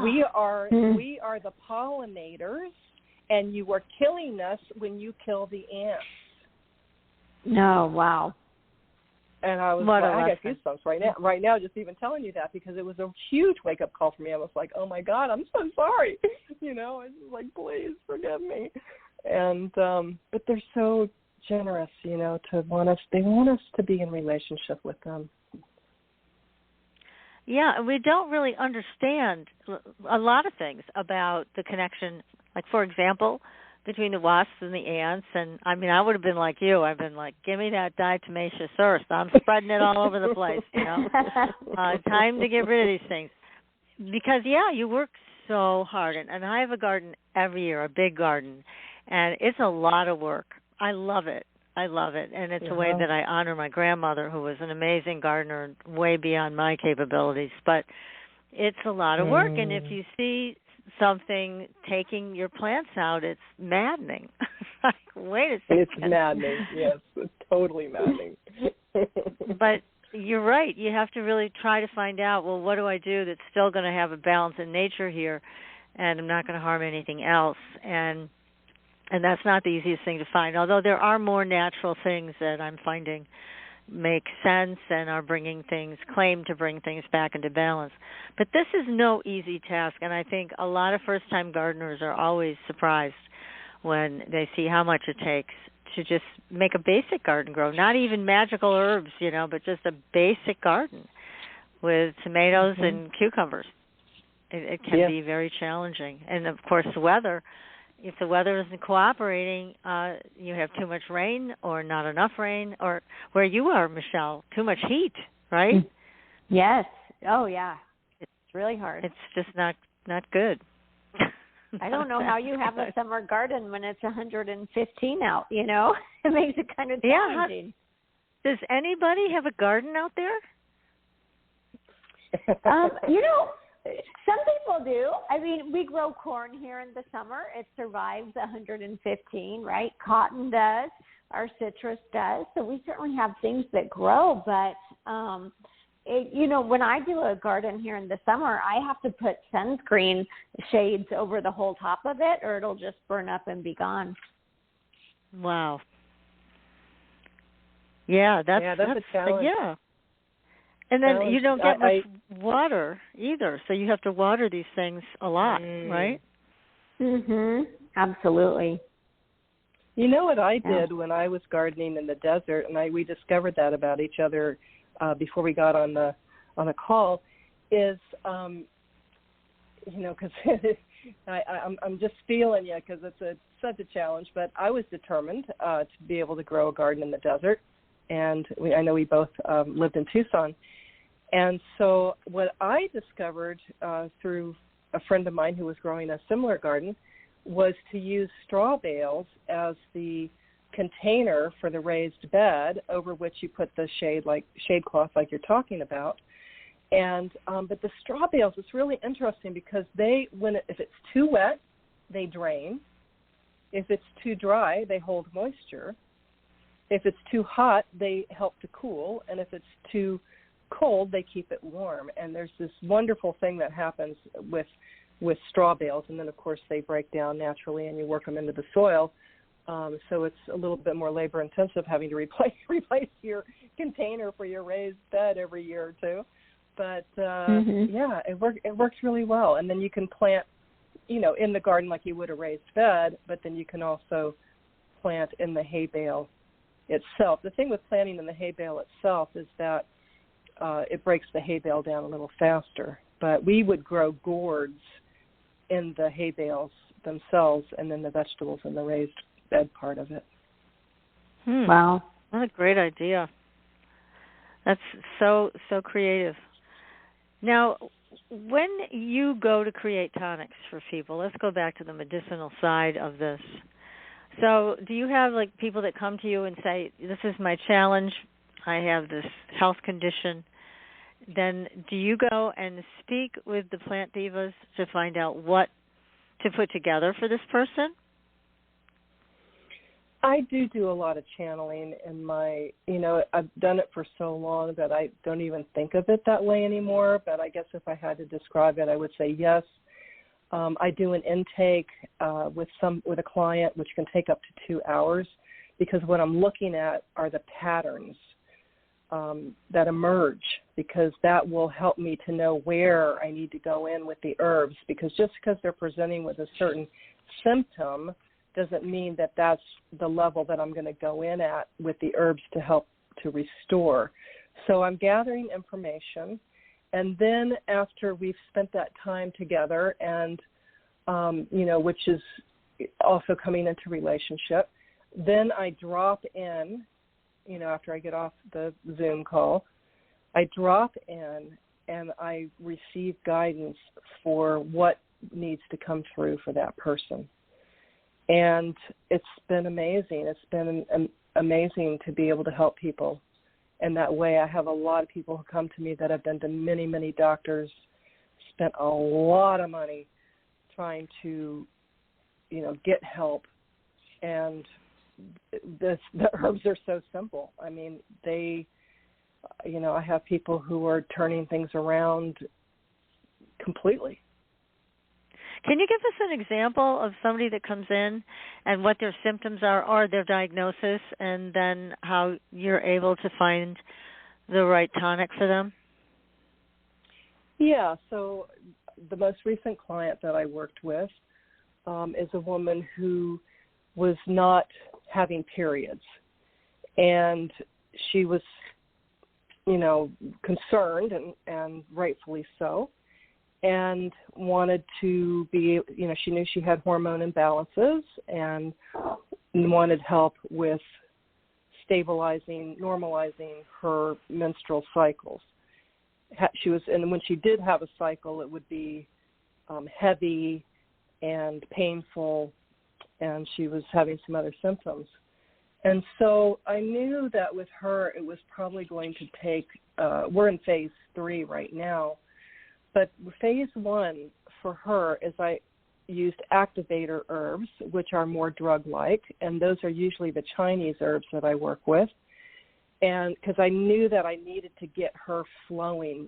We are the pollinators, and you are killing us when you kill the ants. No, wow. And I was like, I got goosebumps right now, just even telling you that, because it was a huge wake-up call for me. I was like, oh, my God, I'm so sorry. I was like, please forgive me. And but they're so generous, to they want us to be in relationship with them. Yeah, we don't really understand a lot of things about the connection. Like, for example, between the wasps and the ants, and I mean, I would have been like you. I've been like, give me that diatomaceous earth. I'm spreading it all over the place, Time to get rid of these things. Because, you work so hard. And I have a garden every year, a big garden, and it's a lot of work. I love it. And it's a way that I honor my grandmother, who was an amazing gardener, way beyond my capabilities. But it's a lot of work, and if you see something taking your plants out, it's maddening. Like, wait a second. It's maddening, yes. It's totally maddening. But you're right. You have to really try to find out, well, what do I do that's still going to have a balance in nature here, and I'm not going to harm anything else? And that's not the easiest thing to find, although there are more natural things that I'm finding make sense and are claim to bring things back into balance. But this is no easy task, and I think a lot of first-time gardeners are always surprised when they see how much it takes to just make a basic garden grow, not even magical herbs, but just a basic garden with tomatoes and cucumbers. It can be very challenging. And, of course, the weather. If the weather isn't cooperating, you have too much rain or not enough rain, or where you are, Michelle, too much heat, right? Yes. Oh, yeah. It's really hard. It's just not good. I don't know how you have a summer garden when it's 115 out, It makes it kind of challenging. Does anybody have a garden out there? Some people do. I mean, we grow corn here in the summer. It survives 115, right? Cotton does. Our citrus does. So we certainly have things that grow. But, when I do a garden here in the summer, I have to put sunscreen shades over the whole top of it, or it'll just burn up and be gone. Wow. Yeah, that's a challenge. Yeah. And then you don't get much water either, so you have to water these things a lot, right? Absolutely. You know what I did when I was gardening in the desert, and we discovered that about each other before we got on the call, is because I'm just feeling you, because it's such a challenge. But I was determined to be able to grow a garden in the desert, and I know we both lived in Tucson. And so what I discovered through a friend of mine who was growing a similar garden was to use straw bales as the container for the raised bed over which you put the shade cloth like you're talking about. And but the straw bales, it's really interesting because if it's too wet, they drain. If it's too dry, they hold moisture. If it's too hot, they help to cool. And if it's too cold, they keep it warm. And there's this wonderful thing that happens with straw bales, and then of course they break down naturally and you work them into the soil, so it's a little bit more labor intensive having to replace your container for your raised bed every year or two, but it works really well. And then you can plant in the garden like you would a raised bed, but then you can also plant in the hay bale itself. The thing with planting in the hay bale itself is that it breaks the hay bale down a little faster. But we would grow gourds in the hay bales themselves, and then the vegetables in the raised bed part of it. Wow. What a great idea. That's so creative. Now, when you go to create tonics for people, let's go back to the medicinal side of this. So do you have people that come to you and say, this is my challenge, I have this health condition? Then do you go and speak with the plant divas to find out what to put together for this person? I do a lot of channeling in my, I've done it for so long that I don't even think of it that way anymore. But I guess if I had to describe it, I would say yes. I do an intake with a client, which can take up to 2 hours, because what I'm looking at are the patterns that emerge, because that will help me to know where I need to go in with the herbs, because just because they're presenting with a certain symptom doesn't mean that that's the level that I'm going to go in at with the herbs to help to restore. So I'm gathering information, and then after we've spent that time together and, which is also coming into relationship, then I drop in, after I get off the Zoom call, I drop in and I receive guidance for what needs to come through for that person. And it's been amazing. It's been amazing to be able to help people in that way. I have a lot of people who come to me that have been to many, many doctors, spent a lot of money trying to, get help. And the herbs are so simple. I mean, I have people who are turning things around completely. Can you give us an example of somebody that comes in and what their symptoms are or their diagnosis, and then how you're able to find the right tonic for them? Yeah, so the most recent client that I worked with is a woman who was not having periods. And she was, concerned, and rightfully so, and wanted to be, she knew she had hormone imbalances and wanted help with stabilizing, normalizing her menstrual cycles. And when she did have a cycle, it would be heavy and painful, and she was having some other symptoms. And so I knew that with her, it was probably going to take, we're in phase 3 right now, but phase 1 for her is I used activator herbs, which are more drug-like, and those are usually the Chinese herbs that I work with. And because I knew that I needed to get her flowing,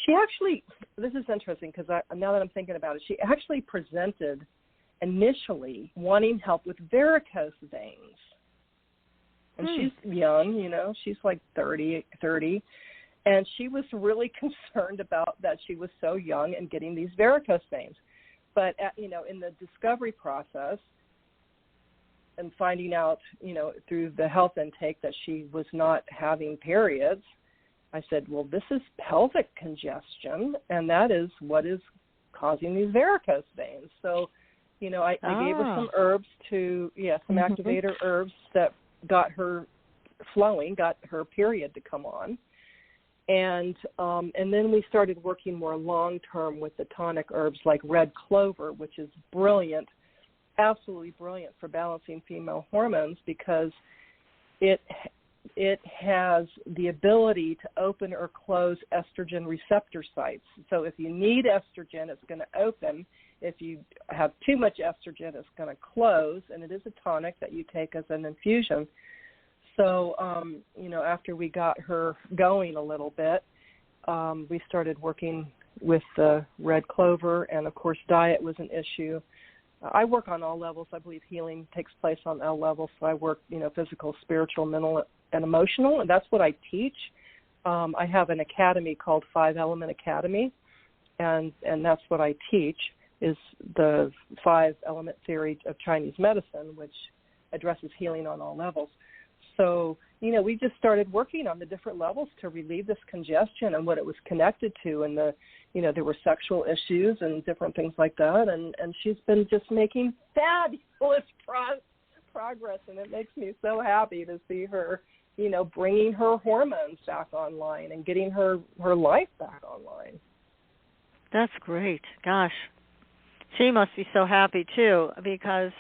she actually, this is interesting because now that I'm thinking about it, she actually presented initially wanting help with varicose veins. And she's young, she's like 30, and she was really concerned about that she was so young and getting these varicose veins. But, in the discovery process and finding out, through the health intake that she was not having periods, I said, well, this is pelvic congestion, and that is what is causing these varicose veins. So, I gave her some herbs some activator herbs that got her flowing, got her period to come on. And then we started working more long-term with the tonic herbs like red clover, which is brilliant, absolutely brilliant for balancing female hormones because it has the ability to open or close estrogen receptor sites. So if you need estrogen, it's going to open. If you have too much estrogen, it's going to close, and it is a tonic that you take as an infusion. So, after we got her going a little bit, we started working with the red clover, and, of course, diet was an issue. I work on all levels. I believe healing takes place on all levels. So I work, physical, spiritual, mental, and emotional, and that's what I teach. I have an academy called 5 Element Academy, and that's what I teach is the 5 element theory of Chinese medicine, which addresses healing on all levels. So, we just started working on the different levels to relieve this congestion and what it was connected to. And there were sexual issues and different things like that. And she's been just making fabulous progress. And it makes me so happy to see her, bringing her hormones back online and getting her life back online. That's great. Gosh, she must be so happy, too, because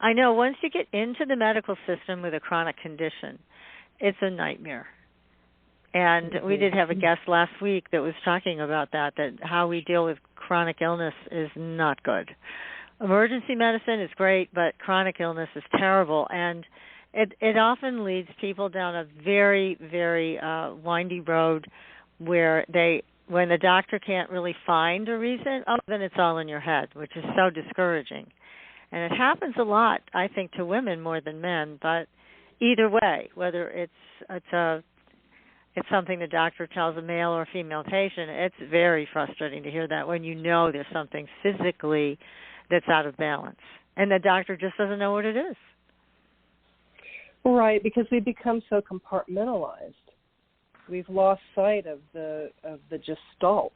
I know once you get into the medical system with a chronic condition, it's a nightmare. And we did have a guest last week that was talking about that how we deal with chronic illness is not good. Emergency medicine is great, but chronic illness is terrible. And it often leads people down a very, very windy road where when the doctor can't really find a reason, then it's all in your head, which is so discouraging. And it happens a lot, I think, to women more than men. But either way, whether it's something the doctor tells a male or female patient, it's very frustrating to hear that when there's something physically that's out of balance, and the doctor just doesn't know what it is. Right, because we become so compartmentalized. We've lost sight of the gestalt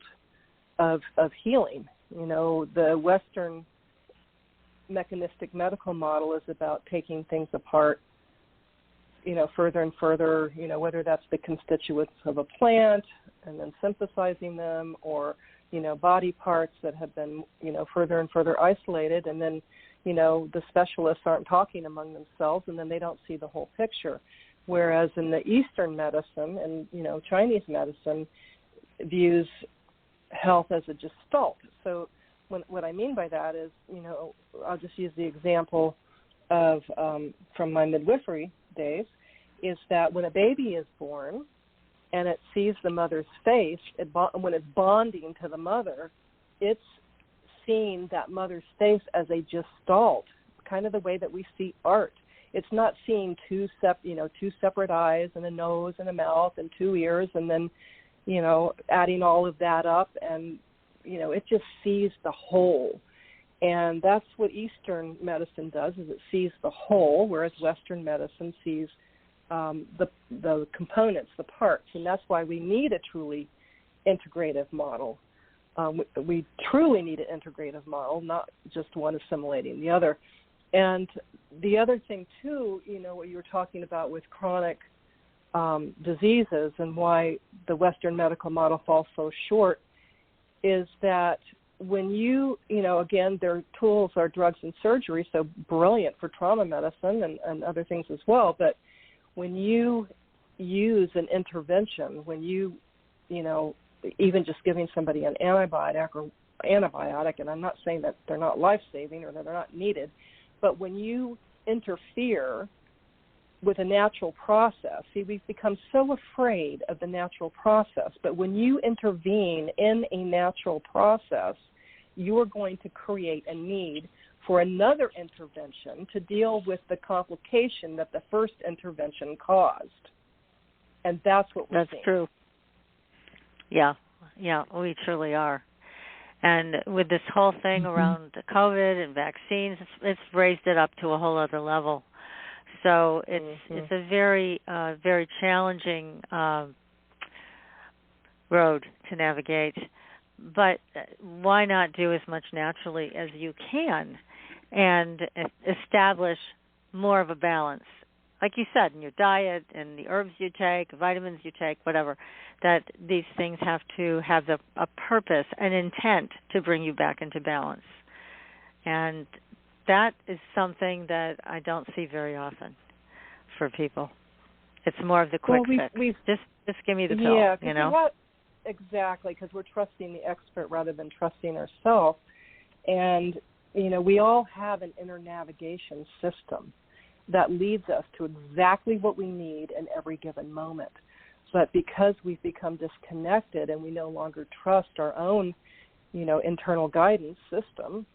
of healing. The Western mechanistic medical model is about taking things apart, further and further, whether that's the constituents of a plant and then synthesizing them or body parts that have been, further and further isolated, and then, the specialists aren't talking among themselves, and then they don't see the whole picture. Whereas in the Eastern medicine and, Chinese medicine views health as a gestalt. So what I mean by that is, I'll just use the example of from my midwifery days, is that when a baby is born and it sees the mother's face, when it's bonding to the mother, it's seeing that mother's face as a gestalt, kind of the way that we see art. It's not seeing two separate eyes and a nose and a mouth and two ears and then, adding all of that up, and, it just sees the whole. And that's what Eastern medicine does, is it sees the whole, whereas Western medicine sees the components, the parts. And that's why we need a truly integrative model. We truly need an integrative model, not just one assimilating the other. And the other thing, too, what you were talking about with chronic diseases and why the Western medical model falls so short is that when you, again, their tools are drugs and surgery, so brilliant for trauma medicine and other things as well, but when you use an intervention, when you, even just giving somebody an antibiotic, and I'm not saying that they're not life-saving or that they're not needed, but when you interfere with a natural process, see, we've become so afraid of the natural process, but when you intervene in a natural process, you are going to create a need for another intervention to deal with the complication that the first intervention caused. And that's what we're seeing. That's true. Yeah, we truly are. And with this whole thing around COVID and vaccines, it's raised it up to a whole other level. So it's a very, very challenging road to navigate. But why not do as much naturally as you can and establish more of a balance? Like you said, in your diet and the herbs you take, vitamins you take, whatever, that these things have to have a purpose, an intent to bring you back into balance. And that is something that I don't see very often for people. It's more of the quick fix. Just give me the pill, Yeah, exactly, because we're trusting the expert rather than trusting ourselves. And, we all have an inner navigation system that leads us to exactly what we need in every given moment. But because we've become disconnected and we no longer trust our own, internal guidance system,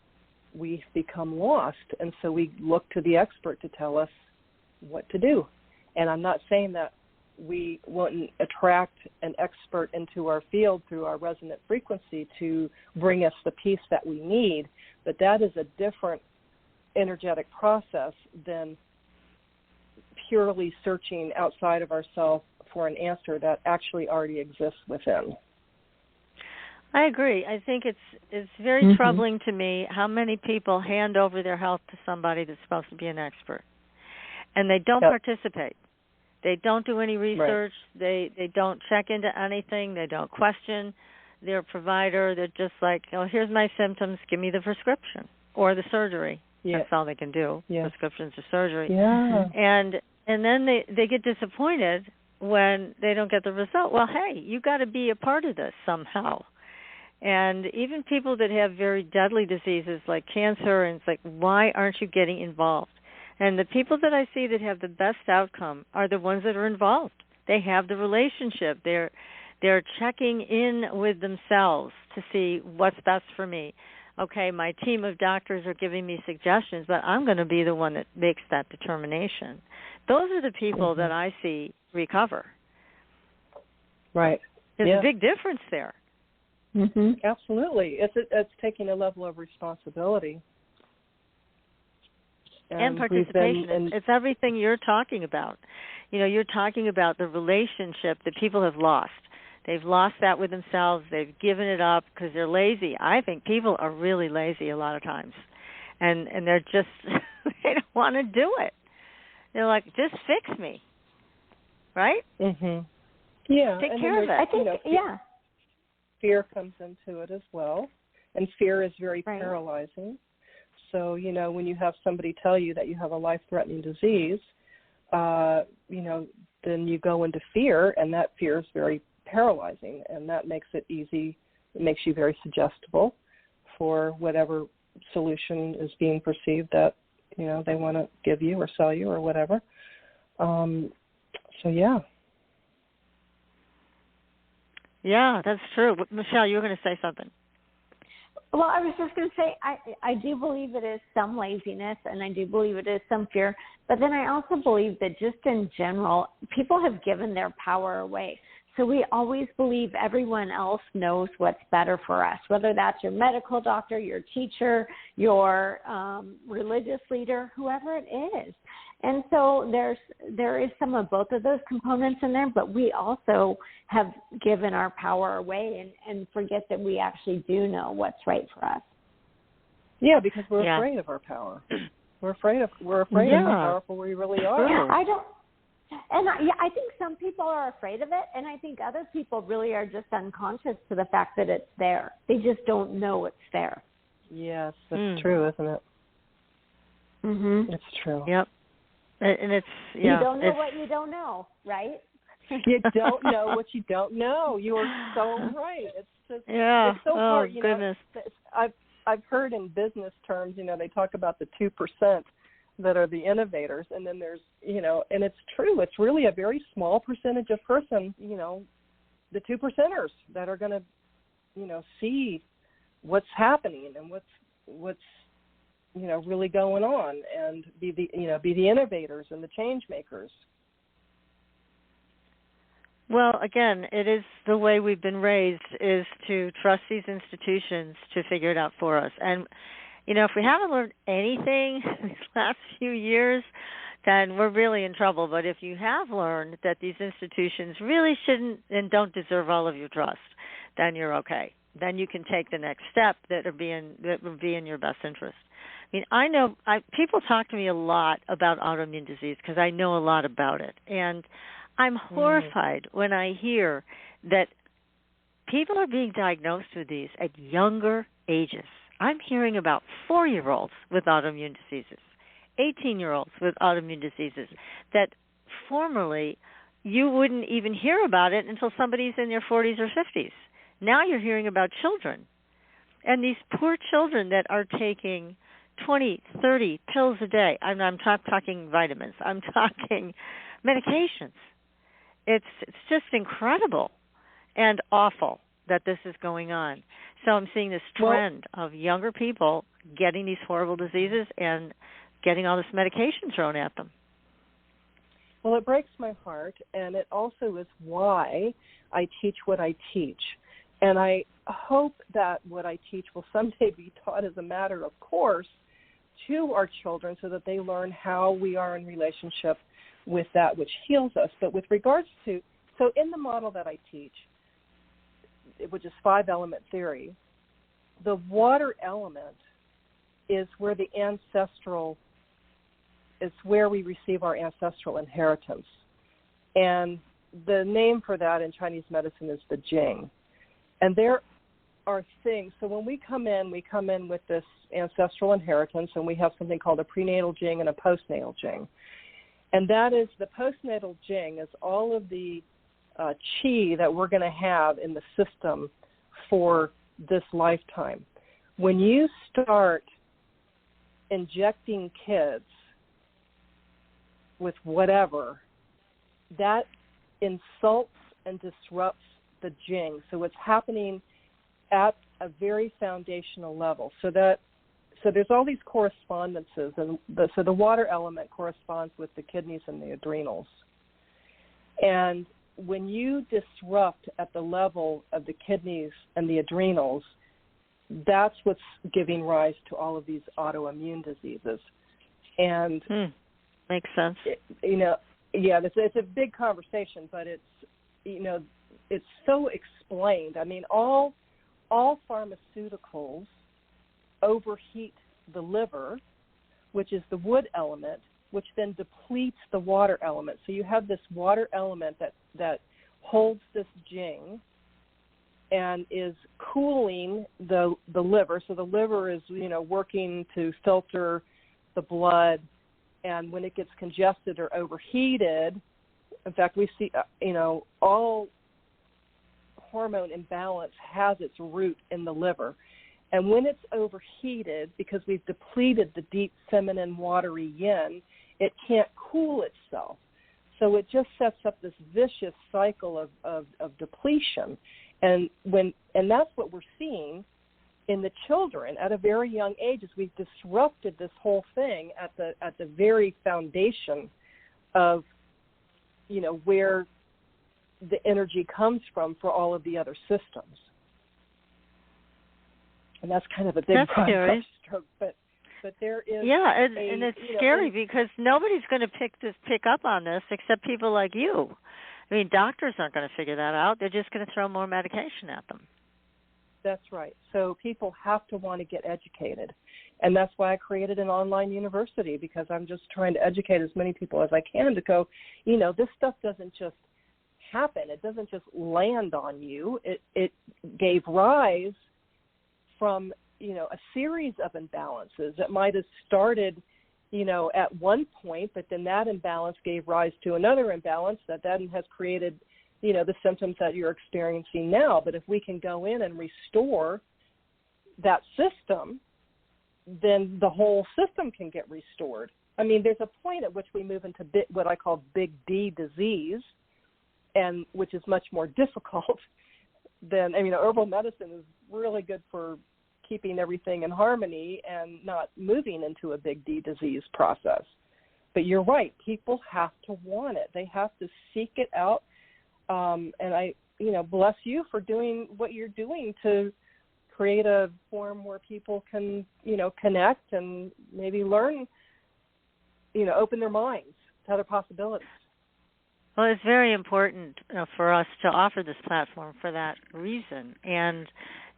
we've become lost. And so we look to the expert to tell us what to do. And I'm not saying that we wouldn't attract an expert into our field through our resonant frequency to bring us the peace that we need, but that is a different energetic process than purely searching outside of ourselves for an answer that actually already exists within. I agree. I think it's very troubling to me how many people hand over their health to somebody that's supposed to be an expert, and they don't participate. They don't do any research. Right. They don't check into anything. They don't question their provider. They're just like, here's my symptoms. Give me the prescription or the surgery. Yeah. That's all they can do. Yeah. Prescriptions or surgery. Yeah. And then they get disappointed when they don't get the result. Well, hey, you got to be a part of this somehow. And even people that have very deadly diseases like cancer, and it's like, why aren't you getting involved? And the people that I see that have the best outcome are the ones that are involved. They have the relationship. They're checking in with themselves to see what's best for me. Okay, my team of doctors are giving me suggestions, but I'm going to be the one that makes that determination. Those are the people that I see recover. Right. There's a big difference there. Mm-hmm. Absolutely. It's taking a level of responsibility. And participation. It's everything you're talking about. You're talking about the relationship that people have lost. They've lost that with themselves. They've given it up because they're lazy. I think people are really lazy a lot of times. And they're just, they don't want to do it. They're like, just fix me. Right? Mm-hmm. Yeah. Take care of it. I think, fear comes into it as well, and fear is very Right. paralyzing. So, when you have somebody tell you that you have a life-threatening disease, then you go into fear, and that fear is very paralyzing, and that makes it easy. It makes you very suggestible for whatever solution is being perceived that, they want to give you or sell you or whatever. Yeah. Yeah, that's true. Michelle, you were going to say something. Well, I was just going to say, I do believe it is some laziness, and I do believe it is some fear. But then I also believe that just in general, people have given their power away. So we always believe everyone else knows what's better for us, whether that's your medical doctor, your teacher, your religious leader, whoever it is. And so there is some of both of those components in there, but we also have given our power away and forget that we actually do know what's right for us. Yeah, because we're afraid of our power. We're afraid of how powerful we really are. I think some people are afraid of it, and I think other people really are just unconscious to the fact that it's there. They just don't know it's there. Yes, that's true, isn't it? Mm-hmm. It's true. Yep. And it's, you don't know what you don't know, right? You don't know what you don't know. You are so right. It's just it's so hard. Goodness. I've heard in business terms, they talk about the 2% that are the innovators, and then there's, and it's true. It's really a very small percentage of person, the 2%ers that are going to, see what's happening and what's really going on, and be the innovators and the change makers. Well, again, it is the way we've been raised, is to trust these institutions to figure it out for us. And, if we haven't learned anything these last few years, then we're really in trouble. But if you have learned that these institutions really shouldn't and don't deserve all of your trust, then you're okay. Then you can take the next step that would be in your best interest. I know people talk to me a lot about autoimmune disease because I know a lot about it. And I'm horrified when I hear that people are being diagnosed with these at younger ages. I'm hearing about 4-year-olds with autoimmune diseases, 18-year-olds with autoimmune diseases, that formerly you wouldn't even hear about it until somebody's in their 40s or 50s. Now you're hearing about children. And these poor children that are taking 20, 30 pills a day. I'm not talking vitamins. I'm talking medications. It's just incredible and awful that this is going on. So I'm seeing this trend of younger people getting these horrible diseases and getting all this medication thrown at them. Well, it breaks my heart, and it also is why I teach what I teach. And I hope that what I teach will someday be taught as a matter of course to our children so that they learn how we are in relationship with that which heals us. But with regards to, so in the model that I teach, which is 5-element theory, the water element is where the ancestral, it's where we receive our ancestral inheritance. And the name for that in Chinese medicine is the Jing. And there are things, so when we come in with this ancestral inheritance, and we have something called a prenatal Jing and a postnatal Jing. And that is, the postnatal Jing is all of the qi that we're going to have in the system for this lifetime. When you start injecting kids with whatever, that insults and disrupts the Jing. So it's happening at a very foundational level. So there's all these correspondences, and so the water element corresponds with the kidneys and the adrenals. And when you disrupt at the level of the kidneys and the adrenals, that's what's giving rise to all of these autoimmune diseases. And makes sense. It's a big conversation, but it's so explained. I mean, all pharmaceuticals overheat the liver, which is the wood element, which then depletes the water element. So you have this water element that holds this Jing, and is cooling the liver. So the liver is, working to filter the blood, and when it gets congested or overheated, in fact, we see, all hormone imbalance has its root in the liver. And when it's overheated, because we've depleted the deep feminine watery yin, it can't cool itself. So it just sets up this vicious cycle of depletion. And that's what we're seeing in the children at a very young age, is we've disrupted this whole thing at the very foundation of, where the energy comes from for all of the other systems. And that's kind of a big broad stroke, but there is and it's scary because nobody's going to pick up on this except people like you. I mean, doctors aren't going to figure that out. They're just going to throw more medication at them. That's right. So people have to want to get educated. And that's why I created an online university, because I'm just trying to educate as many people as I can to go, this stuff doesn't just happen. It doesn't just land on you. It gave rise from, a series of imbalances that might have started, at one point, but then that imbalance gave rise to another imbalance that then has created, the symptoms that you're experiencing now. But if we can go in and restore that system, then the whole system can get restored. I mean, there's a point at which we move into what I call big D disease, and which is much more difficult than, herbal medicine is really good for keeping everything in harmony and not moving into a big D disease process. But you're right, people have to want it. They have to seek it out. And I, bless you for doing what you're doing to create a forum where people can, connect and maybe learn, open their minds to other possibilities. Well, it's very important for us to offer this platform for that reason. And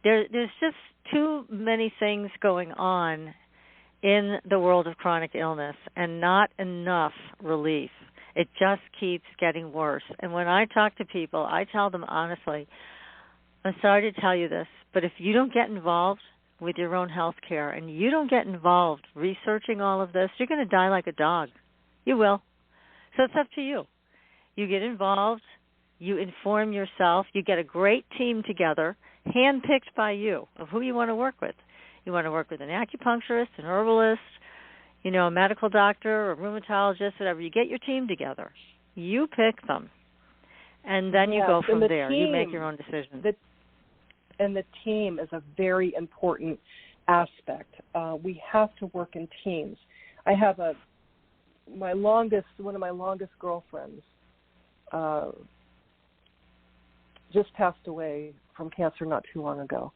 there's just too many things going on in the world of chronic illness and not enough relief. It just keeps getting worse. And when I talk to people, I tell them honestly, I'm sorry to tell you this, but if you don't get involved with your own health care and you don't get involved researching all of this, you're going to die like a dog. You will. So it's up to you. You get involved, you inform yourself, you get a great team together, handpicked by you, of who you want to work with. You want to work with an acupuncturist, an herbalist, a medical doctor, a rheumatologist, whatever. You get your team together. You pick them. And then you go from there. You make your own decisions. And the team is a very important aspect. We have to work in teams. I have one of my longest girlfriends just passed away from cancer not too long ago.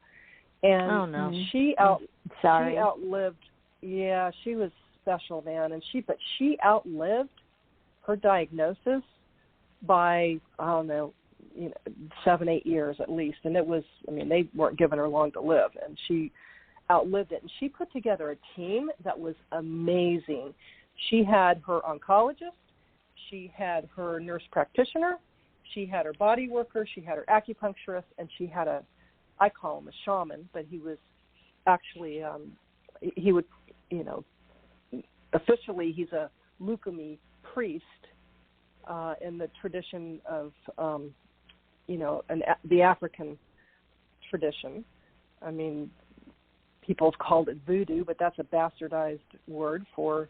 And she outlived, she was special, man. And she outlived her diagnosis by, 7-8 years at least. And it was, they weren't giving her long to live. And she outlived it. And she put together a team that was amazing. She had her oncologist. She had her nurse practitioner. She had her body worker. She had her acupuncturist. And she had I call him a shaman, but he was actually, officially he's a Lukumi priest in the tradition of, the African tradition. People have called it voodoo, but that's a bastardized word for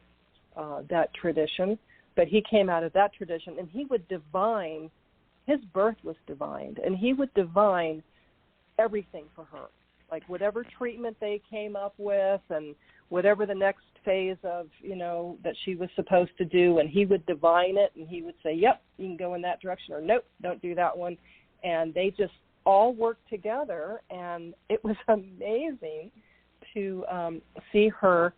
that tradition. But he came out of that tradition, and he would divine, his birth was divined, and he would divine everything for her, like whatever treatment they came up with and whatever the next phase of, that she was supposed to do, and he would divine it, and he would say, yep, you can go in that direction, or nope, don't do that one. And they just all worked together, and it was amazing to see her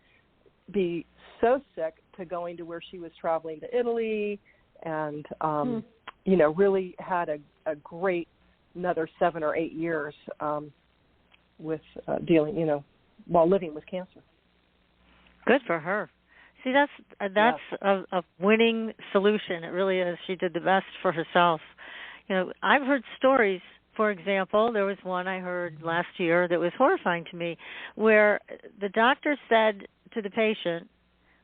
be so sick to going to where she was traveling to Italy, and, really had a great another 7 or 8 years with dealing, while living with cancer. Good for her. See, that's a winning solution. It really is. She did the best for herself. I've heard stories For example, there was one I heard last year that was horrifying to me, where the doctor said to the patient,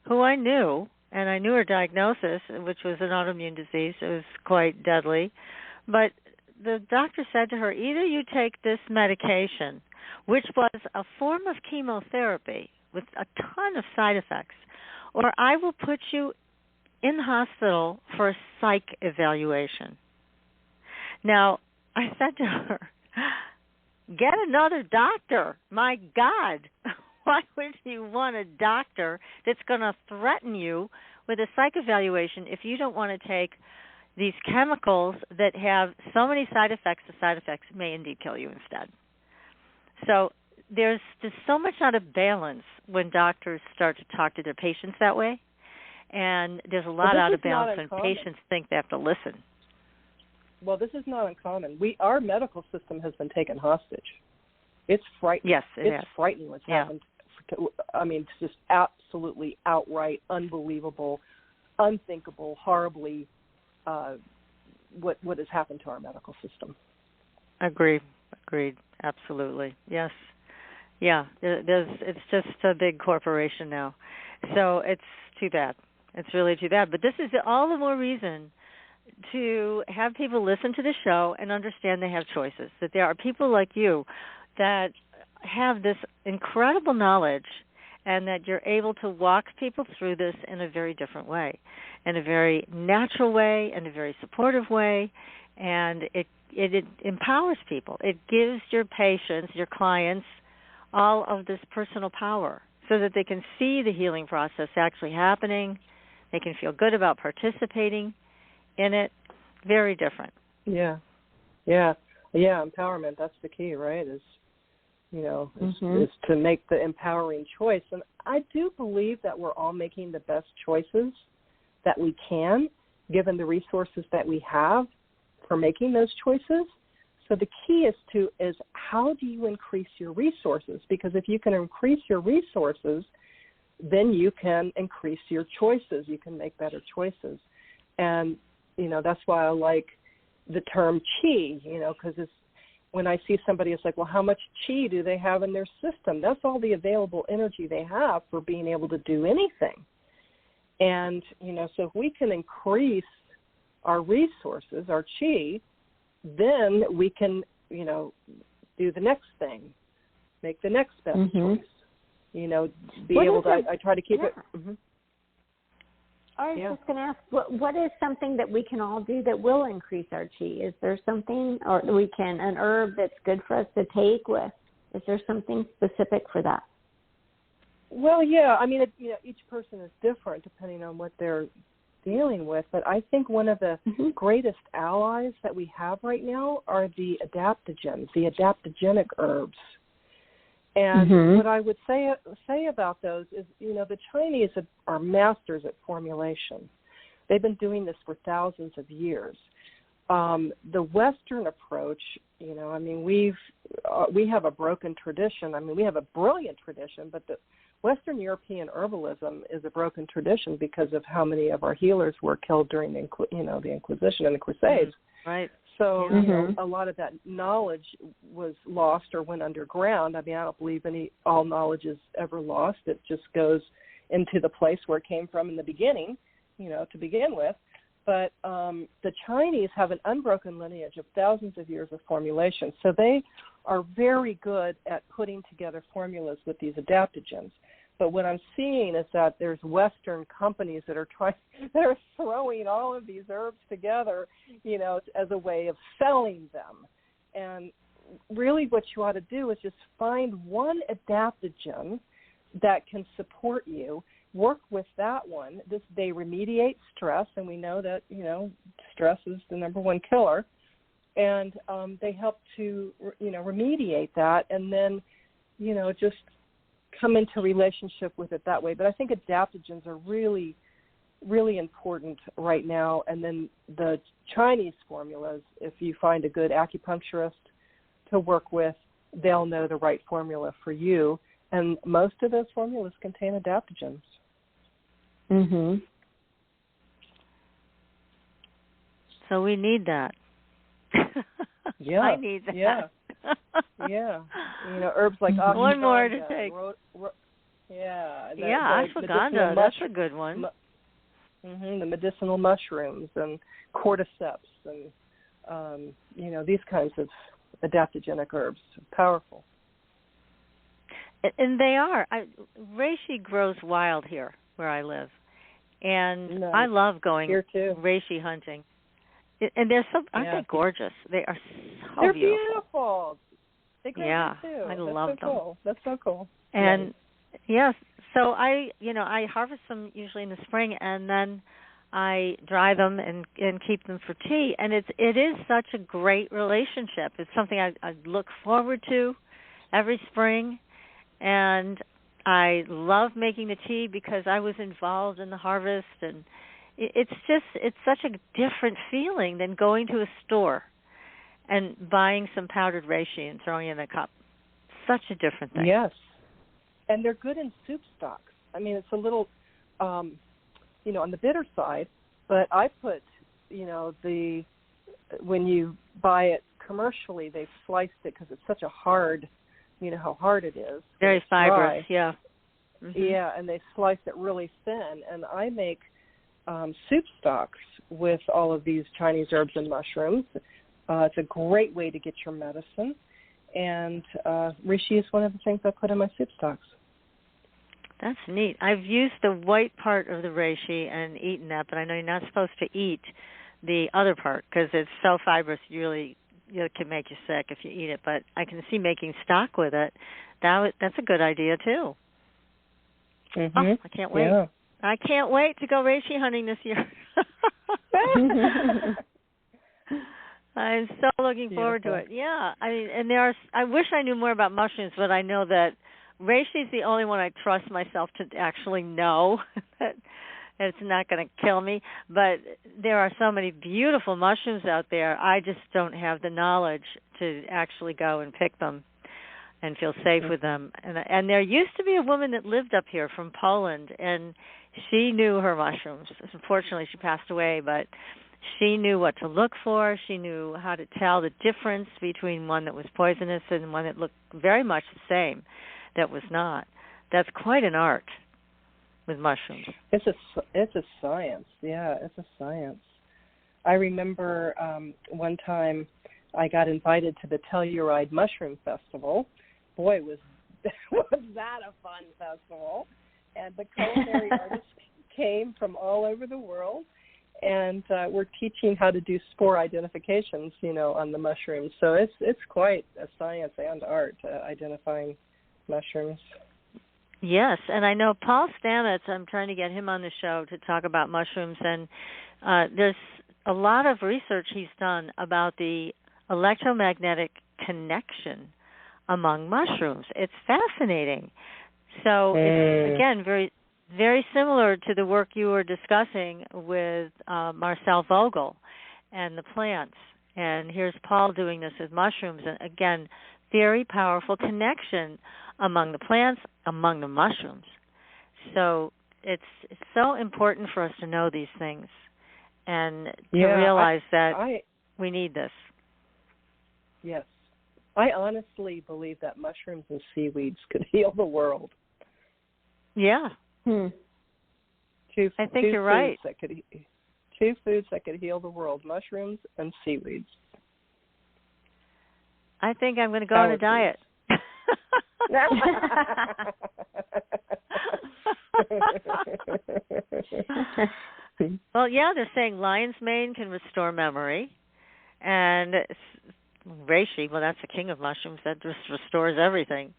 who I knew, and I knew her diagnosis, which was an autoimmune disease. It was quite deadly. But the doctor said to her, either you take this medication, which was a form of chemotherapy with a ton of side effects, or I will put you in the hospital for a psych evaluation. Now, I said to her, get another doctor. My God, why would you want a doctor that's going to threaten you with a psych evaluation if you don't want to take these chemicals that have so many side effects? The side effects may indeed kill you instead. So there's just so much out of balance when doctors start to talk to their patients that way. And there's a lot out of balance when patients think they have to listen. Well, this is not uncommon. Our medical system has been taken hostage. It's frightening. Yes, it's frightening what's happened. I mean, it's just absolutely outright, unbelievable, unthinkable, horribly what has happened to our medical system. Agreed. Absolutely. Yes. Yeah. It's just a big corporation now. So it's too bad. It's really too bad. But this is all the more reason to have people listen to the show and understand they have choices, that there are people like you that have this incredible knowledge and that you're able to walk people through this in a very different way, in a very natural way, in a very supportive way, and it empowers people. It gives your patients, your clients, all of this personal power so that they can see the healing process actually happening. They can feel good about participating in it. Very different. Yeah. Empowerment. That's the key, right? Is to make the empowering choice. And I do believe that we're all making the best choices that we can, given the resources that we have for making those choices. So the key is how do you increase your resources? Because if you can increase your resources, then you can increase your choices. You can make better choices. And that's why I like the term chi, because when I see somebody, it's like, well, how much chi do they have in their system? That's all the available energy they have for being able to do anything. And, so if we can increase our resources, our chi, then we can, do the next thing, make the next best choice, I try to keep it. Mm-hmm. I was just going to ask, what is something that we can all do that will increase our chi? Is there something, or an herb that's good for us to take with? Is there something specific for that? Well, yeah. I mean, each person is different depending on what they're dealing with. But I think one of the greatest allies that we have right now are the adaptogens, the adaptogenic herbs. And what I would say about those is, the Chinese are masters at formulation. They've been doing this for thousands of years. The Western approach, we have a broken tradition. I mean, we have a brilliant tradition, but the Western European herbalism is a broken tradition because of how many of our healers were killed during the Inquisition and the Crusades. Right. So a lot of that knowledge was lost or went underground. I mean, I don't believe all knowledge is ever lost. It just goes into the place where it came from in the beginning, to begin with. But the Chinese have an unbroken lineage of thousands of years of formulation. So they are very good at putting together formulas with these adaptogens. But what I'm seeing is that there's Western companies that are throwing all of these herbs together, as a way of selling them. And really what you ought to do is just find one adaptogen that can support you, work with that one. They remediate stress, and we know that, stress is the number one killer. And they help to, remediate that, and then, just come into relationship with it that way. But I think adaptogens are really, really important right now. And then the Chinese formulas, if you find a good acupuncturist to work with, they'll know the right formula for you. And most of those formulas contain adaptogens. So we need that. Yeah. I need that. Yeah. Yeah. You know, herbs like ashwagandha. One more to take. Ashwagandha. That's a good one. The medicinal mushrooms and cordyceps and, you know, these kinds of adaptogenic herbs. Powerful. And they are. Reishi grows wild here where I live. And I love going reishi hunting. And they're aren't they gorgeous? They are so They're beautiful. They grow too. I love them. Cool. That's so cool. And yes, so I harvest them usually in the spring, and then I dry them and keep them for tea. And it is such a great relationship. It's something I look forward to every spring, and I love making the tea because I was involved in the harvest, and it's such a different feeling than going to a store and buying some powdered reishi and throwing it in a cup. Such a different thing. Yes. And they're good in soup stocks. I mean, it's a little, you know, on the bitter side, but I put, you know, when you buy it commercially, they've sliced it because it's such a hard, you know how hard it is. Very fibrous, yeah. Mm-hmm. Yeah, and they slice it really thin. And I make soup stocks with all of these Chinese herbs and mushrooms. It's a great way to get your medicine. And reishi is one of the things I put in my soup stocks. That's neat. I've used the white part of the reishi and eaten that, but I know you're not supposed to eat the other part because it's so fibrous. It can make you sick if you eat it. But I can see making stock with it. That's a good idea too. Mm-hmm. Oh, I can't wait. Yeah. I can't wait to go reishi hunting this year. I'm so looking forward to it. Yeah, I mean, and I wish I knew more about mushrooms, but I know that reishi is the only one I trust myself to actually know that it's not going to kill me. But there are so many beautiful mushrooms out there. I just don't have the knowledge to actually go and pick them and feel safe with them. And there used to be a woman that lived up here from Poland, and she knew her mushrooms. Unfortunately, she passed away, but she knew what to look for. She knew how to tell the difference between one that was poisonous and one that looked very much the same that was not. That's quite an art with mushrooms. It's a science. Yeah, it's a science. I remember one time I got invited to the Telluride Mushroom Festival. Boy, was that a fun festival. And the culinary artists came from all over the world, and we're teaching how to do spore identifications, you know, on the mushrooms. So it's quite a science and art, identifying mushrooms. Yes, and I know Paul Stamets, I'm trying to get him on the show to talk about mushrooms, and there's a lot of research he's done about the electromagnetic connection among mushrooms. It's fascinating. So it's, again, very, very similar to the work you were discussing with Marcel Vogel and the plants. And here's Paul doing this with mushrooms. And again, very powerful connection among the plants, among the mushrooms. So it's so important for us to know these things and to realize that we need this. Yes. I honestly believe that mushrooms and seaweeds could heal the world. Yeah. I think you're right. Two foods that could heal the world, mushrooms and seaweeds. I think I'm going to go on a diet. Well, yeah, they're saying lion's mane can restore memory, and reishi, well, that's the king of mushrooms. That just restores everything.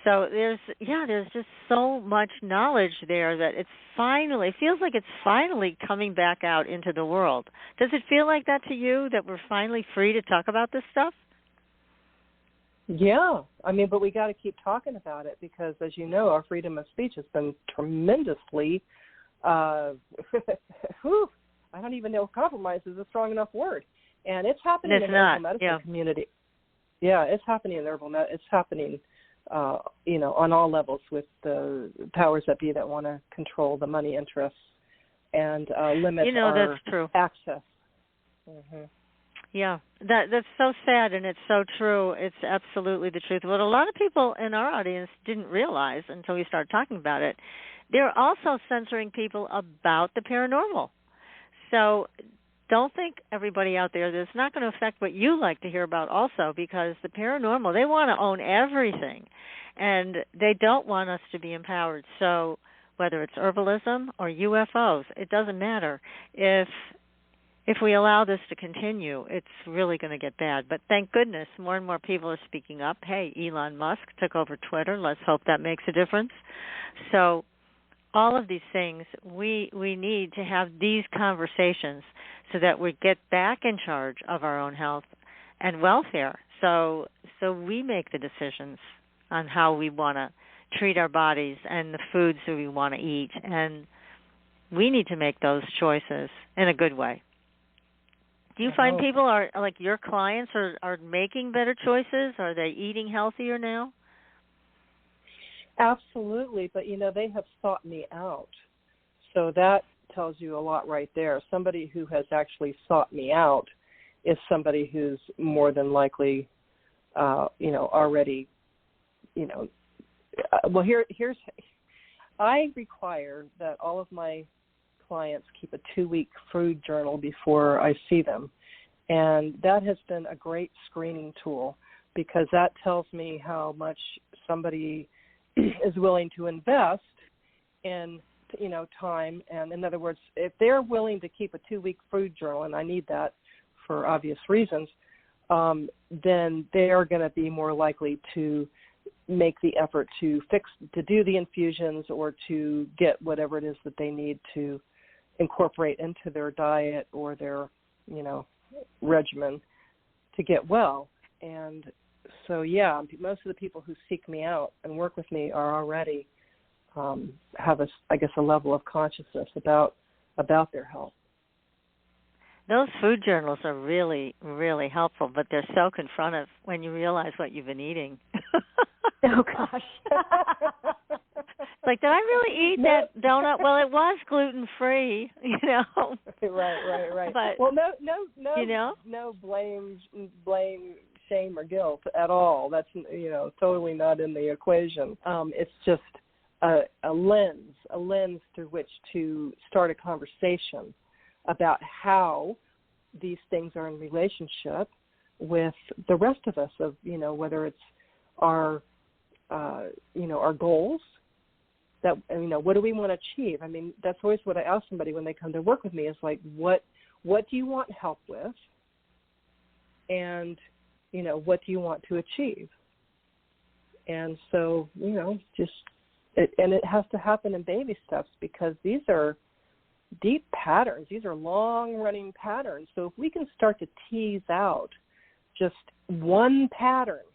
So there's just so much knowledge there that it feels like it's finally coming back out into the world. Does it feel like that to you, that we're finally free to talk about this stuff? Yeah, I mean, but we got to keep talking about it because, as you know, our freedom of speech has been tremendously, I don't even know if compromise is a strong enough word. And it's happening in the herbal medicine community. Yeah, it's happening in herbal medicine. It's happening, on all levels with the powers that be that want to control the money interests and limit our that's true. access. Mm-hmm. Yeah, that's so sad, and it's so true. It's absolutely the truth. What a lot of people in our audience didn't realize until we started talking about it, they're also censoring people about the paranormal. So don't think, everybody out there, that it's not going to affect what you like to hear about also, because the paranormal, they want to own everything, and they don't want us to be empowered. So whether it's herbalism or UFOs, it doesn't matter. If we allow this to continue, it's really going to get bad. But thank goodness more and more people are speaking up. Hey, Elon Musk took over Twitter. Let's hope that makes a difference. So all of these things, we need to have these conversations so that we get back in charge of our own health and welfare. So we make the decisions on how we want to treat our bodies and the foods that we want to eat. And we need to make those choices in a good way. Do you find people are, like your clients, are making better choices? Are they eating healthier now? Absolutely, but they have sought me out. So that tells you a lot right there. Somebody who has actually sought me out is somebody who's more than likely, already, well, here's, I require that all of my clients keep a 2-week food journal before I see them. And that has been a great screening tool, because that tells me how much somebody is willing to invest in, time. And in other words, if they're willing to keep a 2-week food journal, and I need that for obvious reasons, then they are going to be more likely to make the effort to do the infusions or to get whatever it is that they need to incorporate into their diet or their, regimen to get well. And so, yeah, most of the people who seek me out and work with me are already have a level of consciousness about their health. Those food journals are really, really helpful, but they're so confrontive when you realize what you've been eating. Oh, gosh. It's like, did I really eat that donut? Well, it was gluten-free, Right. But, well, no blame, shame, or guilt at all. That's, totally not in the equation. It's just a lens through which to start a conversation about how these things are in relationship with the rest of us, of, whether it's our goals, that, what do we want to achieve? I mean, that's always what I ask somebody when they come to work with me, is like, what do you want help with? And, what do you want to achieve? And so, it has to happen in baby steps, because these are deep patterns. These are long-running patterns. So if we can start to tease out just one pattern,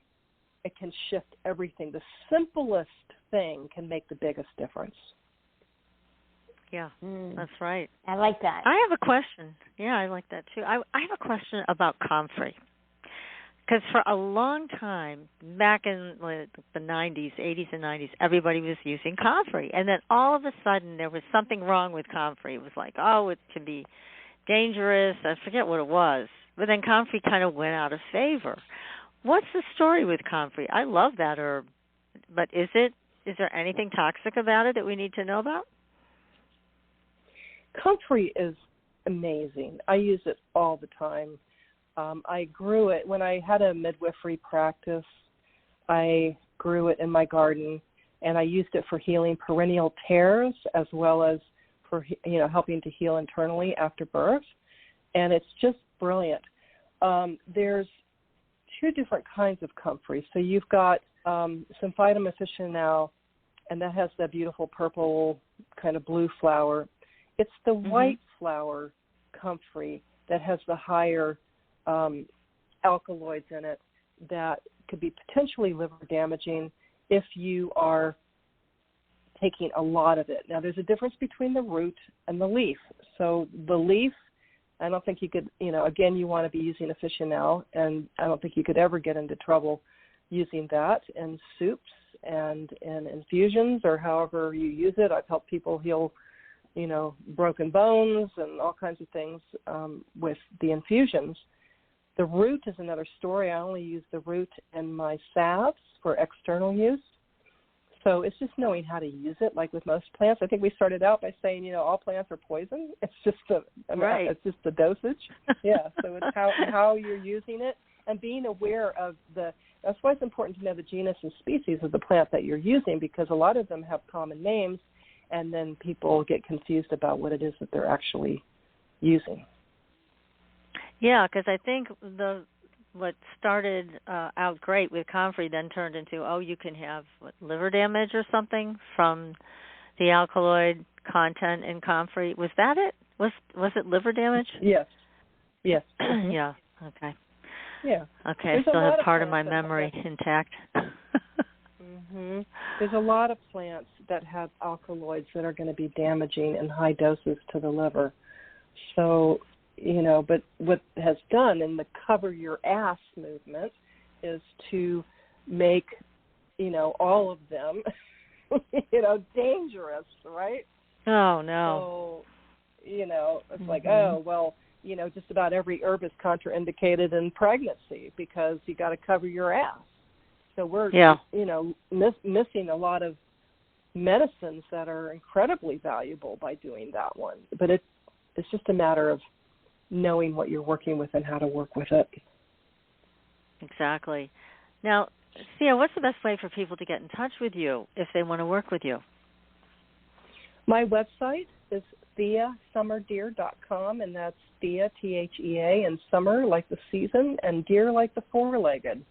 it can shift everything. The simplest thing can make the biggest difference. Yeah, that's right. I like that. I have a question. Yeah, I like that too. I have a question about comfrey. Because for a long time, back in the 90s, 80s and 90s, everybody was using comfrey. And then all of a sudden, there was something wrong with comfrey. It was like, it can be dangerous. I forget what it was. But then comfrey kind of went out of favor. What's the story with comfrey? I love that herb. But is there anything toxic about it that we need to know about? Comfrey is amazing. I use it all the time. I grew it when I had a midwifery practice. I grew it in my garden, and I used it for healing perennial tears, as well as for helping to heal internally after birth. And it's just brilliant. There's 2 different kinds of comfrey. So you've got Symphytum officinale, and that has that beautiful purple kind of blue flower. It's the white flower comfrey that has the higher alkaloids in it that could be potentially liver damaging if you are taking a lot of it. Now, there's a difference between the root and the leaf. So the leaf, I don't think you could, again, you want to be using officinale, and I don't think you could ever get into trouble using that in soups and in infusions or however you use it. I've helped people heal, broken bones and all kinds of things with the infusions. The root is another story. I only use the root in my salves for external use. So it's just knowing how to use it. Like with most plants, I think we started out by saying, all plants are poison. It's just it's just the dosage. Yeah. So it's how you're using it and being aware of that's why it's important to know the genus and species of the plant that you're using, because a lot of them have common names, and then people get confused about what it is that they're actually using. Yeah, because I think what started out great with comfrey then turned into, you can have liver damage or something from the alkaloid content in comfrey. Was that it? Was it liver damage? Yes. Yes. Mm-hmm. Yeah. Okay. Yeah. Okay. I still have part of my memory intact. Mm-hmm. There's a lot of plants that have alkaloids that are going to be damaging in high doses to the liver. So, but what has done in the cover your ass movement is to make, all of them, dangerous, right? Oh, no. So, it's like, just about every herb is contraindicated in pregnancy because you got to cover your ass. So we're, missing a lot of medicines that are incredibly valuable by doing that one. But it's just a matter of knowing what you're working with and how to work with it. Exactly. Now, Thea, what's the best way for people to get in touch with you if they want to work with you? My website is TheaSummerDeer.com, and that's Thea, Thea, and summer like the season, and deer like the four-legged.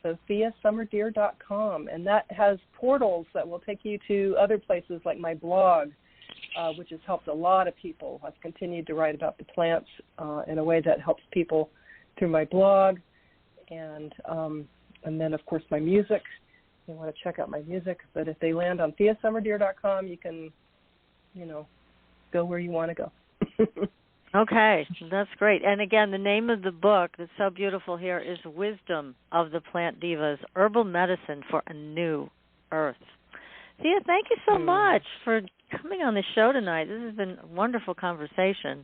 So TheaSummerDeer.com, and that has portals that will take you to other places like my blog, which has helped a lot of people. I've continued to write about the plants in a way that helps people through my blog, and then, of course, my music. You want to check out my music, but if they land on TheaSummerDeer.com, you can, go where you want to go. Okay, that's great. And again, the name of the book that's so beautiful here is Wisdom of the Plant Divas, Herbal Medicine for a New Earth. Thea, thank you so much for coming on the show tonight. This has been a wonderful conversation.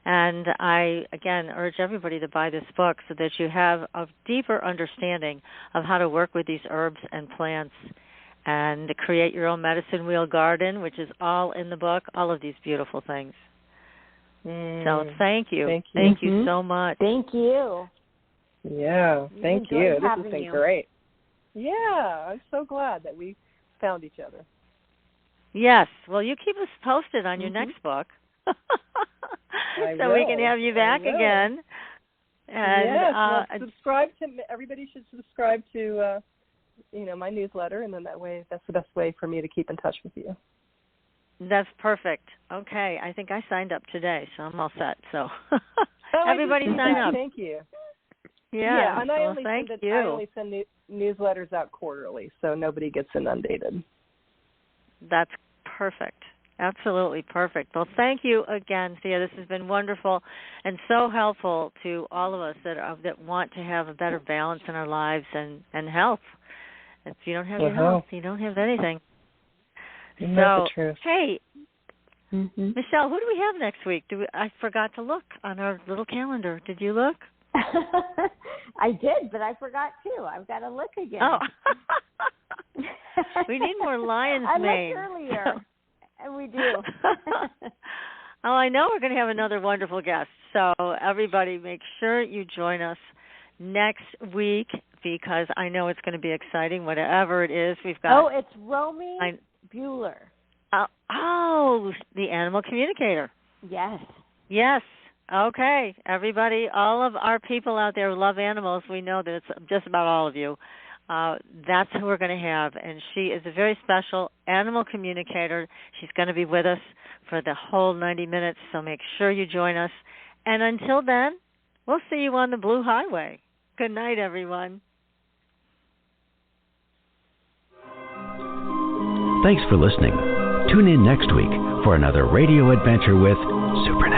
And I, again, urge everybody to buy this book so that you have a deeper understanding of how to work with these herbs and plants and to create your own medicine wheel garden, which is all in the book, all of these beautiful things. So thank you. Thank you so much. Thank you. Yeah, thank you. This has been great. Yeah, I'm so glad that we found each other. Yes. Well, you keep us posted on your next book. We can have you back again. And, subscribe to. Everybody should subscribe to, my newsletter, and then that way, that's the best way for me to keep in touch with you. That's perfect. Okay, I think I signed up today, so I'm all set. So everybody sign up. Thank you. Yeah, and I only send newsletters out quarterly, so nobody gets inundated. That's perfect. Absolutely perfect. Well, thank you again, Thea. This has been wonderful and so helpful to all of us that want to have a better balance in our lives and health. If you don't have your health, you don't have anything. Isn't that the truth? Hey, Michelle, who do we have next week? I forgot to look on our little calendar. Did you look? I did, but I forgot too. I've got to look again. Oh. We need more lion's mane. I looked earlier, and we do. Oh, I know we're going to have another wonderful guest. So everybody make sure you join us next week because I know it's going to be exciting, whatever it is. We've got. Oh, it's Romy Bueller. The animal communicator. Yes. Yes. Okay. Everybody, all of our people out there who love animals, we know that it's just about all of you. That's who we're going to have. And she is a very special animal communicator. She's going to be with us for the whole 90 minutes, so make sure you join us. And until then, we'll see you on the Blue Highway. Good night, everyone. Thanks for listening. Tune in next week for another radio adventure with Supernatural.